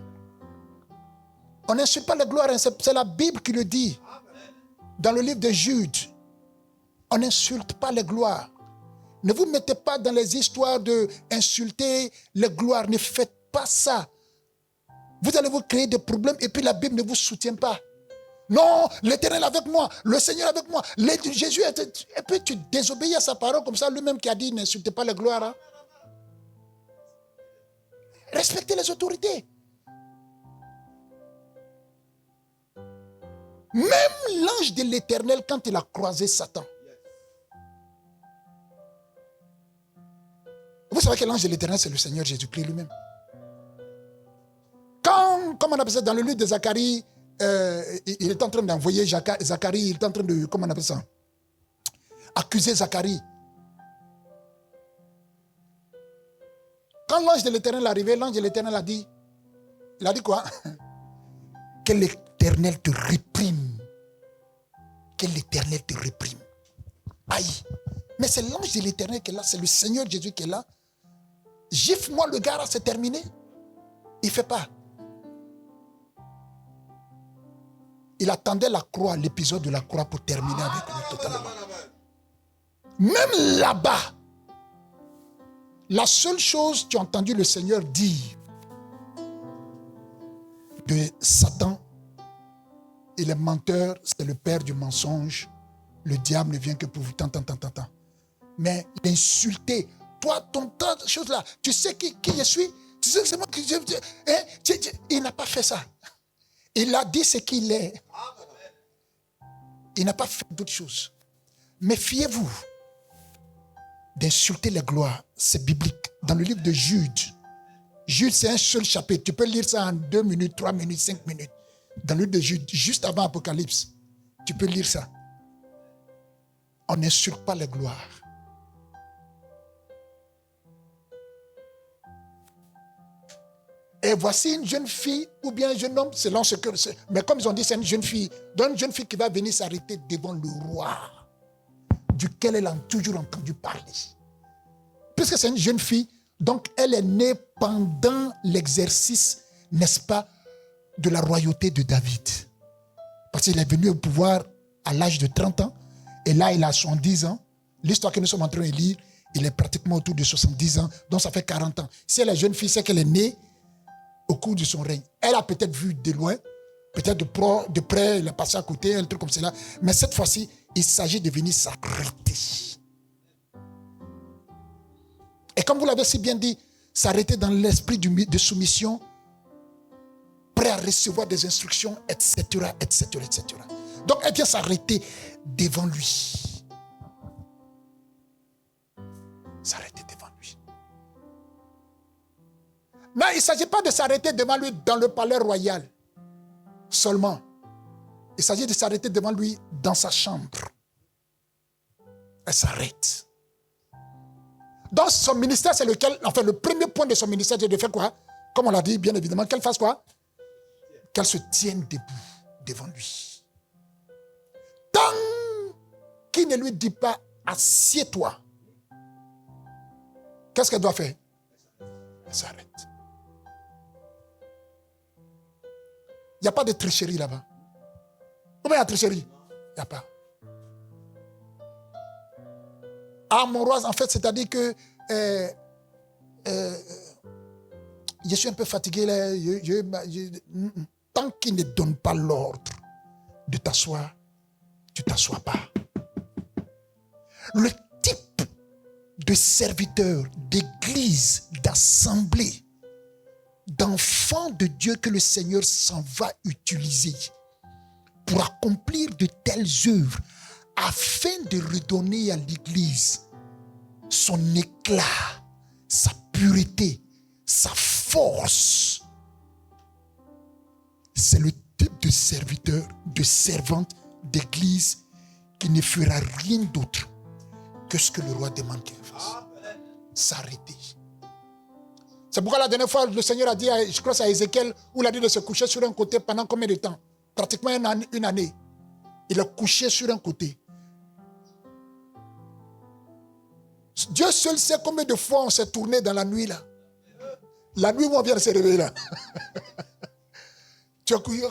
On n'insulte pas les gloires, c'est la Bible qui le dit. Dans le livre de Jude, on n'insulte pas les gloires. Ne vous mettez pas dans les histoires d'insulter les gloires. Ne faites pas ça. Vous allez vous créer des problèmes et puis la Bible ne vous soutient pas. Non, l'Éternel avec moi, le Seigneur avec moi. Jésus, et puis tu désobéis à sa parole comme ça, lui-même qui a dit n'insultez pas les gloires. Hein? Respectez les autorités. Même l'ange de l'Éternel, quand il a croisé Satan. Vous savez que l'ange de l'Éternel, c'est le Seigneur Jésus-Christ lui-même. Quand, comme on appelle ça, dans le livre de Zacharie, il est en train d'envoyer Zacharie, il est en train de, comment on appelle ça, accuser Zacharie. Quand l'ange de l'Éternel est arrivé, l'ange de l'Éternel a dit quoi? Que l'Éternel te réprime. que l'Éternel te réprime. Aïe. Mais c'est l'ange de l'Éternel qui est là, c'est le Seigneur Jésus qui est là. Gifle-moi le gars, c'est terminé. Il ne fait pas. Il attendait la croix, l'épisode de la croix pour terminer avec lui totalement. Même là-bas, la seule chose que tu as entendu le Seigneur dire de Satan, il est menteur, c'est le père du mensonge, le diable ne vient que pour vous, tant. Mais l'insulter, toi, ton tas de choses là, tu sais qui je suis, tu sais que c'est moi qui il n'a pas fait ça. Il a dit ce qu'il est. Il n'a pas fait d'autres choses. Méfiez-vous d'insulter les gloires. C'est biblique. Dans le livre de Jude, Jude, c'est un seul chapitre. Tu peux lire ça en 2 minutes, 3 minutes, 5 minutes. Dans le livre de Jude, juste avant Apocalypse, tu peux lire ça. On n'insulte pas les gloires. Et voici une jeune fille ou bien un jeune homme, selon ce que... Mais comme ils ont dit, c'est une jeune fille. Donc une jeune fille qui va venir s'arrêter devant le roi, duquel elle a toujours entendu parler. Puisque c'est une jeune fille, donc elle est née pendant l'exercice, n'est-ce pas, de la royauté de David. Parce qu'il est venu au pouvoir à l'âge de 30 ans. Et là, il a 70 ans. L'histoire que nous sommes en train de lire, il est pratiquement autour de 70 ans. Donc ça fait 40 ans. Si elle est jeune fille, c'est qu'elle est née au cours de son règne. Elle a peut-être vu de loin, peut-être de près, elle est passée à côté, un truc comme cela. Mais cette fois-ci, il s'agit de venir s'arrêter. Et comme vous l'avez si bien dit, s'arrêter dans l'esprit de soumission, prêt à recevoir des instructions, etc., etc., etc. Donc, elle vient s'arrêter devant lui. S'arrêter devant lui. Mais il ne s'agit pas de s'arrêter devant lui dans le palais royal seulement. Il s'agit de s'arrêter devant lui dans sa chambre. Elle s'arrête. Dans son ministère, c'est lequel, enfin, le premier point de son ministère, c'est de faire quoi? Comme on l'a dit, bien évidemment, qu'elle fasse quoi? Qu'elle se tienne debout devant lui. Tant qu'il ne lui dit pas, assieds-toi, qu'est-ce qu'elle doit faire? Elle s'arrête. Il n'y a pas de tricherie là-bas. Ou bien il y a tricherie? Il n'y a pas. Amoureuse, en fait, c'est-à-dire que je suis un peu fatigué là. Tant qu'il ne donne pas l'ordre de t'asseoir, tu ne t'assois pas. Le type de serviteur, d'église, d'assemblée, d'enfants de Dieu que le Seigneur s'en va utiliser pour accomplir de telles œuvres afin de redonner à l'église son éclat, sa pureté, sa force. C'est le type de serviteur, de servante d'église qui ne fera rien d'autre que ce que le roi demande qu'il fasse. S'arrêter. C'est pourquoi la dernière fois, le Seigneur a dit, je crois que c'est à Ézéchiel, où il a dit de se coucher sur un côté pendant combien de temps? Pratiquement une année. Il est couché sur un côté. Dieu seul sait combien de fois on s'est tourné dans la nuit là. La nuit où on vient de se réveiller là. Tu as couillé.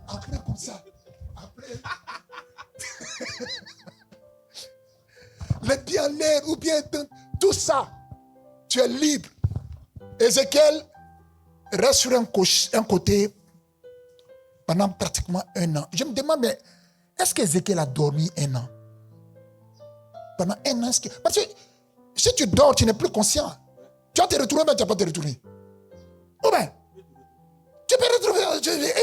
Après comme ça. Après. Les pieds en l'air ou bien tout ça. Tu es libre. Ézéchiel reste sur un côté pendant pratiquement 1 an. Je me demande, mais est-ce qu'Ézéchiel a dormi 1 an? Pendant 1 an, parce que si tu dors, tu n'es plus conscient. Tu vas te retrouver, mais tu ne vas pas te retrouver. Oh ben, tu peux retrouver.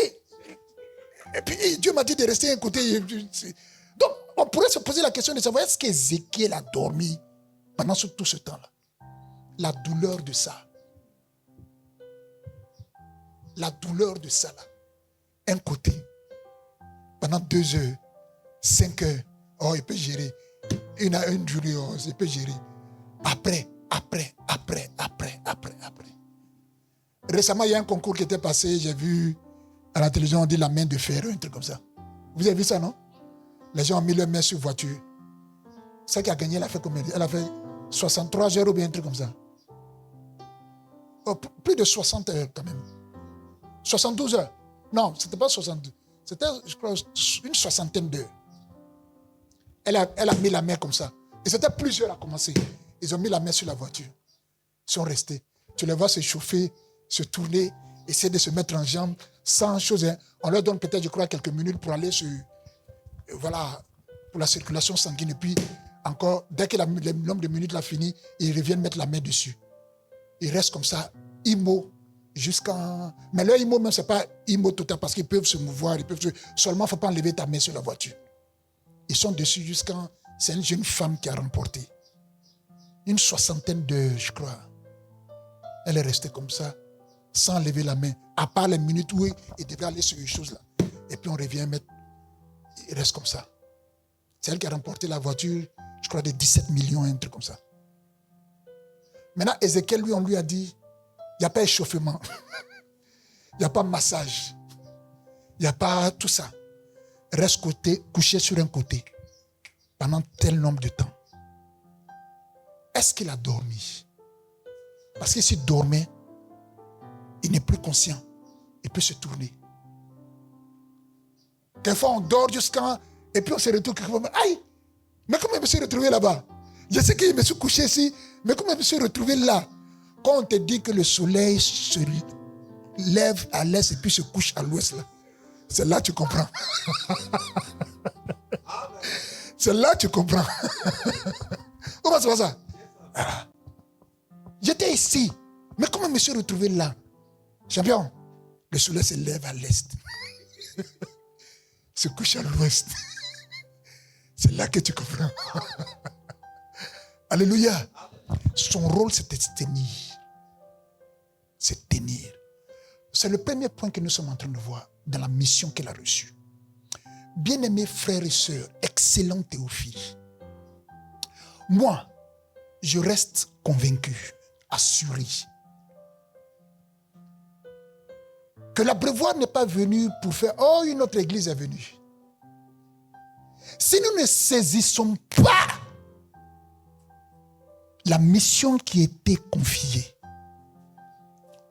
Et puis Dieu m'a dit de rester à un côté. Donc, on pourrait se poser la question de savoir, est-ce qu'Ézéchiel a dormi pendant tout ce temps-là? La douleur de ça. La douleur de ça, là. Un côté, pendant 2 heures, 5 heures, oh, il peut gérer. Une journée, oh, il peut gérer. Après. Récemment, il y a un concours qui était passé, j'ai vu À la télévision, on dit la main de fer, un truc comme ça. Vous avez vu ça, non? Les gens ont mis leur main sur voiture. Celle qui a gagné, elle a fait combien? Elle a fait 63 heures ou bien un truc comme ça. Oh, plus de 60 heures quand même. 72 heures. Non, c'était pas 62. C'était, je crois, une soixantaine d'heures. Elle a mis la main comme ça. Et c'était plusieurs à commencer. Ils ont mis la main sur la voiture. Ils sont restés. Tu les vois se chauffer, se tourner, essayer de se mettre en jambe, sans chose. Hein. On leur donne peut-être, je crois, quelques minutes pour aller sur, voilà, pour la circulation sanguine. Et puis, encore, dès que le nombre de minutes l'a fini, ils reviennent mettre la main dessus. Ils restent comme ça, immo, jusqu'à... Mais leur immo, même, ce n'est pas immo total, parce qu'ils peuvent se mouvoir, seulement, il ne faut pas enlever ta main sur la voiture. Ils sont dessus jusqu'à... C'est une jeune femme qui a remporté. Une soixantaine d'heures, je crois. Elle est restée comme ça, sans lever la main, à part les minutes où il devait aller sur une chose là. Et puis on revient mettre, il reste comme ça. C'est elle qui a remporté la voiture, je crois, de 17 millions, un truc comme ça. Maintenant, Ézéchiel, lui, on lui a dit, il n'y a pas échauffement, il n'y a pas massage, il n'y a pas tout ça. Reste couché sur un côté pendant tel nombre de temps. Est-ce qu'il a dormi? Parce que s'il dormait, il n'est plus conscient. Il peut se tourner. Quelquefois, on dort jusqu'à... Et puis on se retrouve quelque part. Aïe! Mais comment je me suis retrouvé là-bas? Je sais que je me suis couché ici, mais comment je me suis retrouvé là? Quand on te dit que le soleil se lève à l'est et puis se couche à l'ouest, là, c'est là que tu comprends. C'est là que tu comprends. Comment c'est ça? Ah. J'étais ici, mais comment je me suis retrouvé là? Champion, le soleil se lève à l'est, se couche à l'ouest. C'est là que tu comprends. Alléluia. Son rôle, c'était de tenir. C'est tenir. C'est le premier point que nous sommes en train de voir dans la mission qu'elle a reçue. Bien-aimés frères et sœurs, excellent Théophile, moi, je reste convaincu, assuré, que l'abreuvoir n'est pas venu pour faire « Oh, une autre église est venue ». Si nous ne saisissons pas la mission qui était confiée,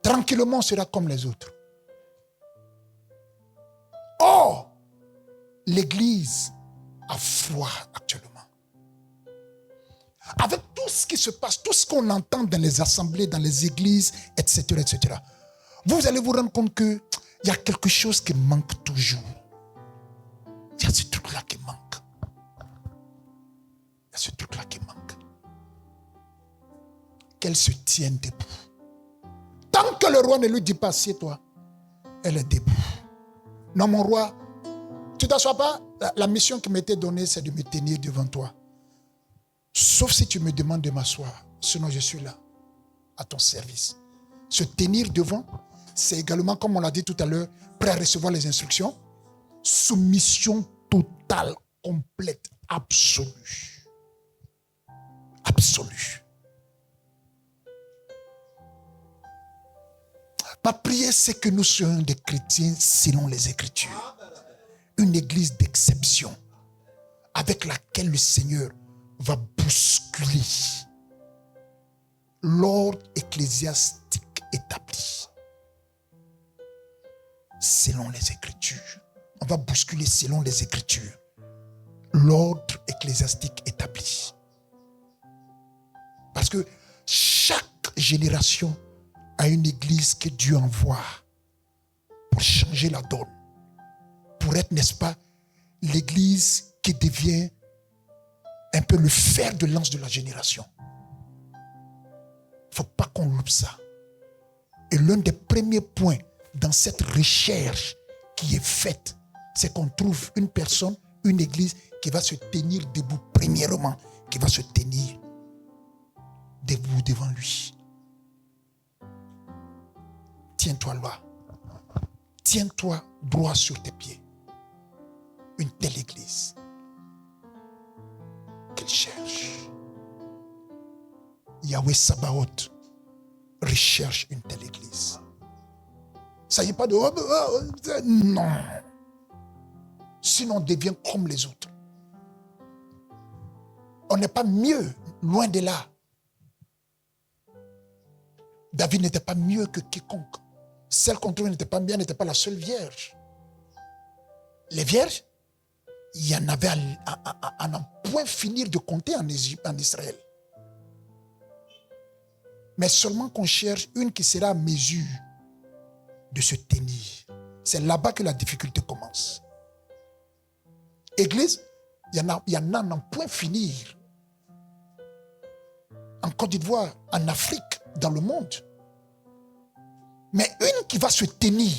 tranquillement on sera comme les autres. Or, l'église a froid actuellement. Avec tout ce qui se passe, tout ce qu'on entend dans les assemblées, dans les églises, etc., etc., vous allez vous rendre compte qu'il y a quelque chose qui manque toujours. Il y a ce truc-là qui manque. Il y a ce truc-là qui manque. Qu'elle se tienne debout. Tant que le roi ne lui dit pas, assieds-toi, elle est debout. Non, mon roi, tu ne t'assois pas. La mission qui m'était donnée, c'est de me tenir devant toi. Sauf si tu me demandes de m'asseoir. Sinon, je suis là, à ton service. Se tenir devant, c'est également, comme on l'a dit tout à l'heure, prêt à recevoir les instructions. Soumission totale, complète, absolue. Absolue. Ma prière, c'est que nous soyons des chrétiens selon les Écritures. Une église d'exception avec laquelle le Seigneur va bousculer l'ordre ecclésiastique établi. Selon les Écritures. On va bousculer selon les Écritures l'ordre ecclésiastique établi. Parce que chaque génération a une église que Dieu envoie pour changer la donne. Pour être, n'est-ce pas, l'église qui devient un peu le fer de lance de la génération. Il ne faut pas qu'on loupe ça. Et l'un des premiers points dans cette recherche qui est faite, c'est qu'on trouve une personne, une église qui va se tenir debout, premièrement, qui va se tenir debout devant lui. Tiens-toi là. Tiens-toi droit sur tes pieds. Une telle église qu'elle cherche. Yahweh Sabaoth recherche une telle église. Ça y est pas de... Non. Sinon, on devient comme les autres. On n'est pas mieux, loin de là. David n'était pas mieux que quiconque. Celle contre lui n'était pas bien, n'était pas la seule vierge. Les vierges, il y en avait à n'en point finir de compter en Israël. Mais seulement qu'on cherche une qui sera à mesure de se tenir. C'est là-bas que la difficulté commence. Église, il y en a à n'en point finir. En Côte d'Ivoire, en Afrique, dans le monde. Mais une qui va se tenir,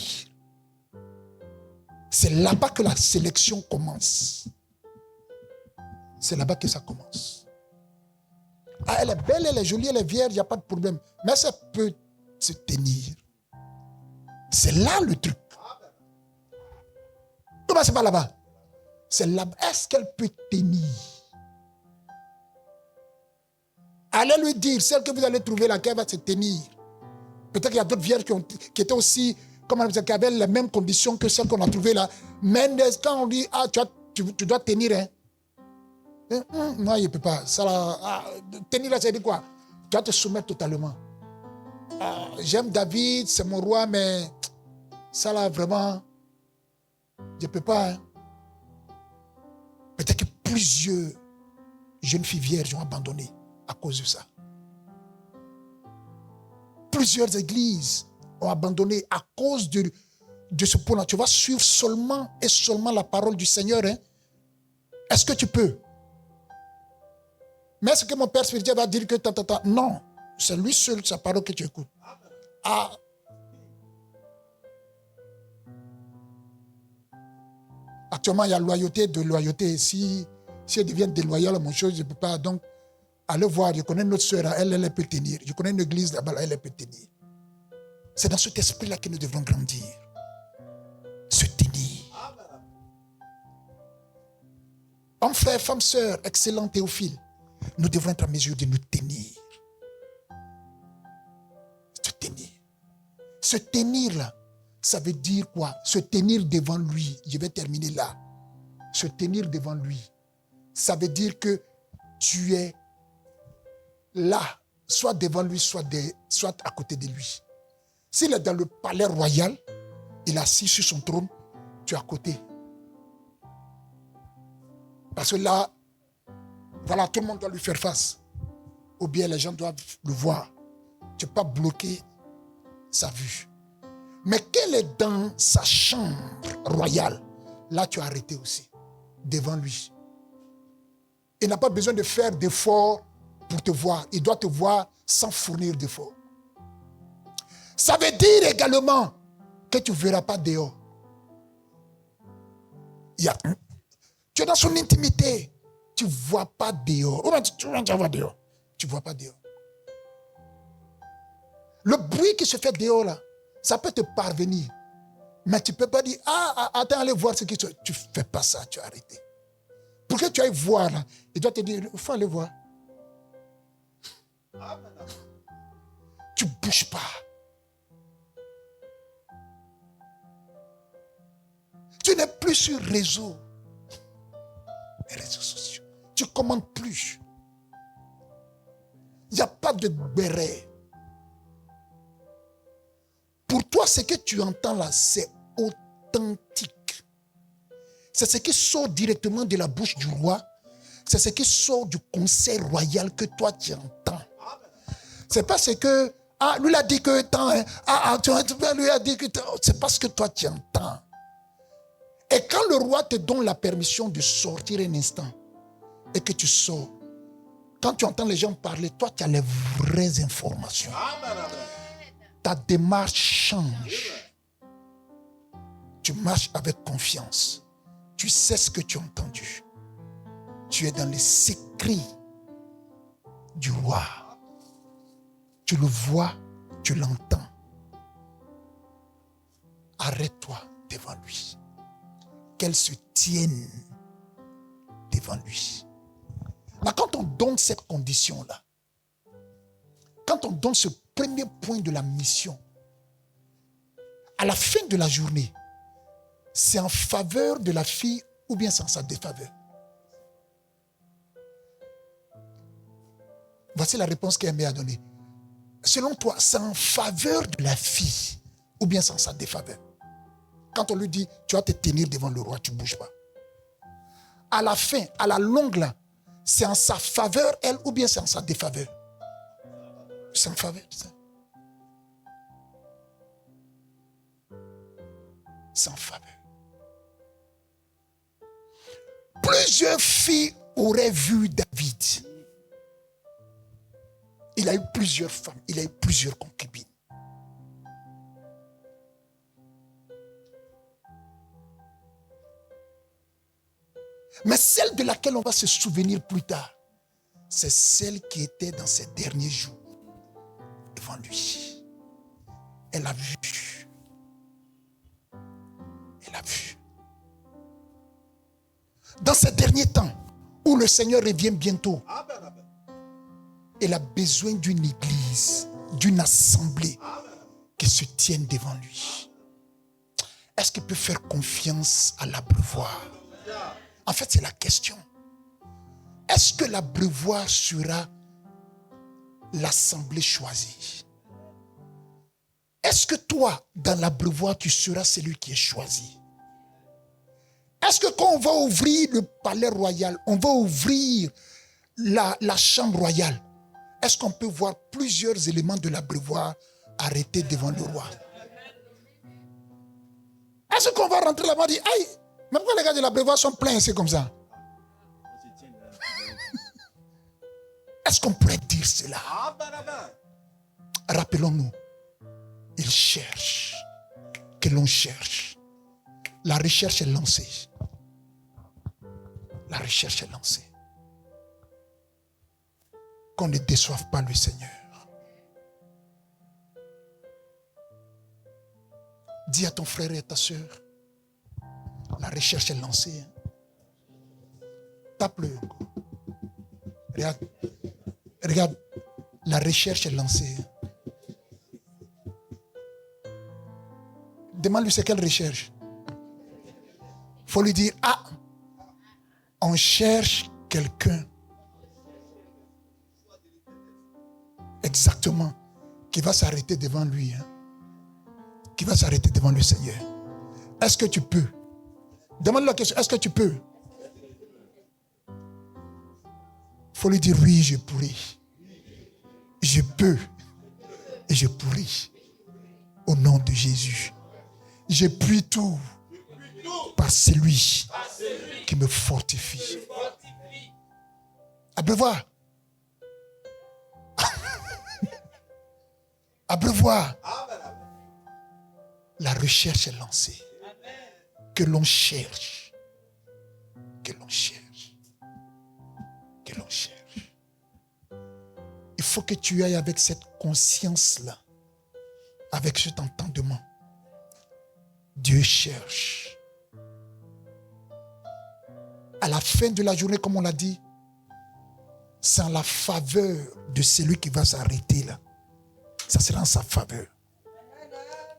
c'est là-bas que la sélection commence. C'est là-bas que ça commence. Ah, elle est belle, elle est jolie, elle est vierge, il n'y a pas de problème. Mais ça peut se tenir. C'est là le truc. Comment c'est pas là-bas? C'est là-bas. Est-ce qu'elle peut tenir? Allez lui dire, celle que vous allez trouver là, qu'elle va se tenir. Peut-être qu'il y a d'autres vierges qui étaient aussi, qui avaient les mêmes conditions que celles qu'on a trouvées là. Mais quand on dit, ah, tu dois tenir, hein. Non, il ne peut pas. Ça, là, tenir là, ça veut dire quoi? Tu dois te soumettre totalement. J'aime David, c'est mon roi, mais ça là, vraiment, je ne peux pas. Hein. Peut-être que plusieurs jeunes filles vierges ont abandonné à cause de ça. Plusieurs églises ont abandonné à cause de ce point-là. Tu vas suivre seulement et seulement la parole du Seigneur. Hein? Est-ce que tu peux? Mais est-ce que mon Père spirituel va dire que... Non, c'est lui seul, sa parole que tu écoutes. Ah. Actuellement, il y a loyauté de loyauté. Si elle devient déloyale, mon chose, je ne peux pas. Donc, allez voir, je connais notre soeur, elle peut tenir. Je connais une église là-bas, elle peut tenir. C'est dans cet esprit-là que nous devons grandir. Se tenir. Hommes, frères, femmes, sœurs, excellent Théophile, nous devons être en mesure de nous tenir. Se tenir. Se tenir là, ça veut dire quoi? Se tenir devant lui. Je vais terminer là. Se tenir devant lui. Ça veut dire que tu es là, soit devant lui, soit à côté de lui. S'il est dans le palais royal, il est assis sur son trône, tu es à côté. Parce que là, voilà, tout le monde doit lui faire face. Ou bien les gens doivent le voir. Tu ne peux pas bloquer sa vue. Mais qu'elle est dans sa chambre royale, là tu es arrêté aussi, devant lui. Il n'a pas besoin de faire d'efforts pour te voir. Il doit te voir sans fournir d'efforts. Ça veut dire également que tu ne verras pas dehors. Tu es dans son intimité. Tu ne vois pas dehors. Tu vois dehors. Tu ne vois pas dehors. Le bruit qui se fait dehors, là, ça peut te parvenir. Mais tu ne peux pas dire, attends, allez voir ce qui se fait. Tu ne fais pas ça, tu as arrêté. Pour que tu ailles voir, là, il doit te dire, il faut aller voir. Tu ne bouges pas. Tu n'es plus sur les réseaux sociaux. Tu ne commandes plus. Il n'y a pas de béret. Pour toi, ce que tu entends là, c'est authentique. C'est ce qui sort directement de la bouche du roi. C'est ce qui sort du conseil royal que toi tu entends. C'est pas ce que lui il a dit que tant, lui a dit que c'est pas ce que toi tu entends. Et quand le roi te donne la permission de sortir un instant et que tu sors, quand tu entends les gens parler, toi tu as les vraies informations. Ta démarche change. Tu marches avec confiance. Tu sais ce que tu as entendu. Tu es dans les secrets du roi. Tu le vois, tu l'entends. Arrête-toi devant lui. Qu'elle se tienne devant lui. Là, quand on donne cette condition-là, quand on donne ce premier point de la mission, à la fin de la journée, c'est en faveur de la fille ou bien c'est en sa défaveur? Voici la réponse qu'Aimé a donnée. Selon toi, c'est en faveur de la fille ou bien c'est en sa défaveur? Quand on lui dit, tu vas te tenir devant le roi, tu ne bouges pas. À la fin, à la longue là, c'est en sa faveur, elle, ou bien c'est en sa défaveur? C'est en faveur, ça. C'est en faveur. Plusieurs filles auraient vu David. Il a eu plusieurs femmes, il a eu plusieurs concubines. Mais celle de laquelle on va se souvenir plus tard, c'est celle qui était dans ses derniers jours devant lui. Elle a vu. Elle a vu. Dans ces derniers temps, où le Seigneur revient bientôt, elle a besoin d'une église, d'une assemblée qui se tienne devant lui. Est-ce qu'il peut faire confiance à l'abreuvoir? En fait, c'est la question. Est-ce que l'abreuvoir sera l'assemblée choisie? Est-ce que toi, dans l'abreuvoir, tu seras celui qui est choisi? Est-ce que quand on va ouvrir le palais royal, on va ouvrir la chambre royale, est-ce qu'on peut voir plusieurs éléments de l'abreuvoir arrêtés devant le roi? Est-ce qu'on va rentrer là-bas et dire, aïe, mais pourquoi les gars de l'abreuvoir sont pleins, c'est comme ça? Est-ce qu'on pourrait dire cela? Rappelons-nous, il cherche, que l'on cherche. La recherche est lancée. La recherche est lancée. Qu'on ne déçoive pas le Seigneur. Dis à ton frère et à ta soeur, la recherche est lancée. Tape-le. Regarde. Regarde, la recherche est lancée. Demande-lui c'est quelle recherche. Il faut lui dire, ah, on cherche quelqu'un. Exactement. Qui va s'arrêter devant lui. Qui va s'arrêter devant le Seigneur. Est-ce que tu peux? Demande-lui la question, est-ce que tu peux? Il faut lui dire, oui, je pourrai. Je peux. Et je pourrai. Au nom de Jésus. Je puis tout. Par celui qui me fortifie. Abreuvoir. Abreuvoir. La recherche est lancée. Que l'on cherche. Que l'on cherche. Que l'on cherche. Il faut que tu ailles avec cette conscience-là. Avec cet entendement. Dieu cherche. À la fin de la journée, comme on l'a dit, c'est en la faveur de celui qui va s'arrêter là. Ça sera en sa faveur.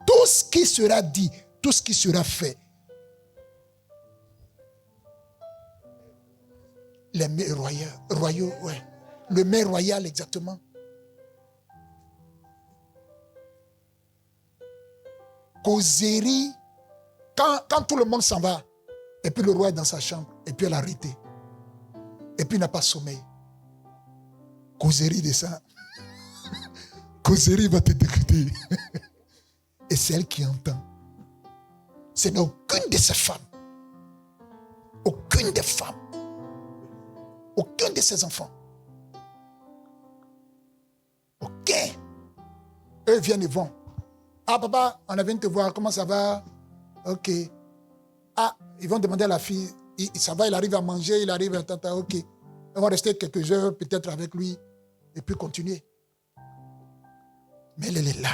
Tout ce qui sera dit, tout ce qui sera fait, les mets royaux, ouais. Le mets royal exactement. Causerie, quand tout le monde s'en va, et puis le roi est dans sa chambre, et puis elle a arrêté, et puis il n'a pas sommeil. Causerie de ça. Causerie va te décrypter. Et c'est elle qui entend. Ce n'est aucune de ces femmes. Aucune des femmes. Aucun de ses enfants. Aucun. Eux viennent et vont. Ah papa, on vient te voir, comment ça va? Ok. Ah, ils vont demander à la fille, ça va, il arrive à manger, il arrive à tata, ok. On va rester quelques heures peut-être avec lui et puis continuer. Mais elle est là.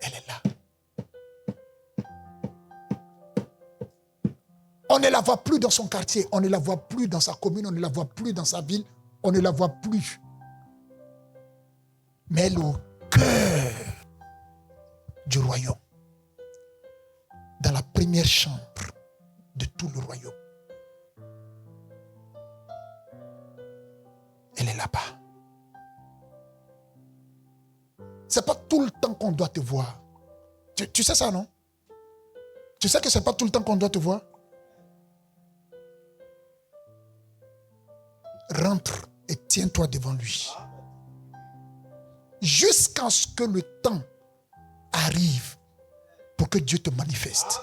Elle est là. On ne la voit plus dans son quartier, on ne la voit plus dans sa commune, on ne la voit plus dans sa ville, on ne la voit plus. Mais elle est au cœur du royaume. Dans la première chambre de tout le royaume. Elle est là-bas. C'est pas tout le temps qu'on doit te voir. Tu sais ça, non? Tu sais que c'est pas tout le temps qu'on doit te voir? Rentre et tiens-toi devant lui. Jusqu'à ce que le temps arrive pour que Dieu te manifeste.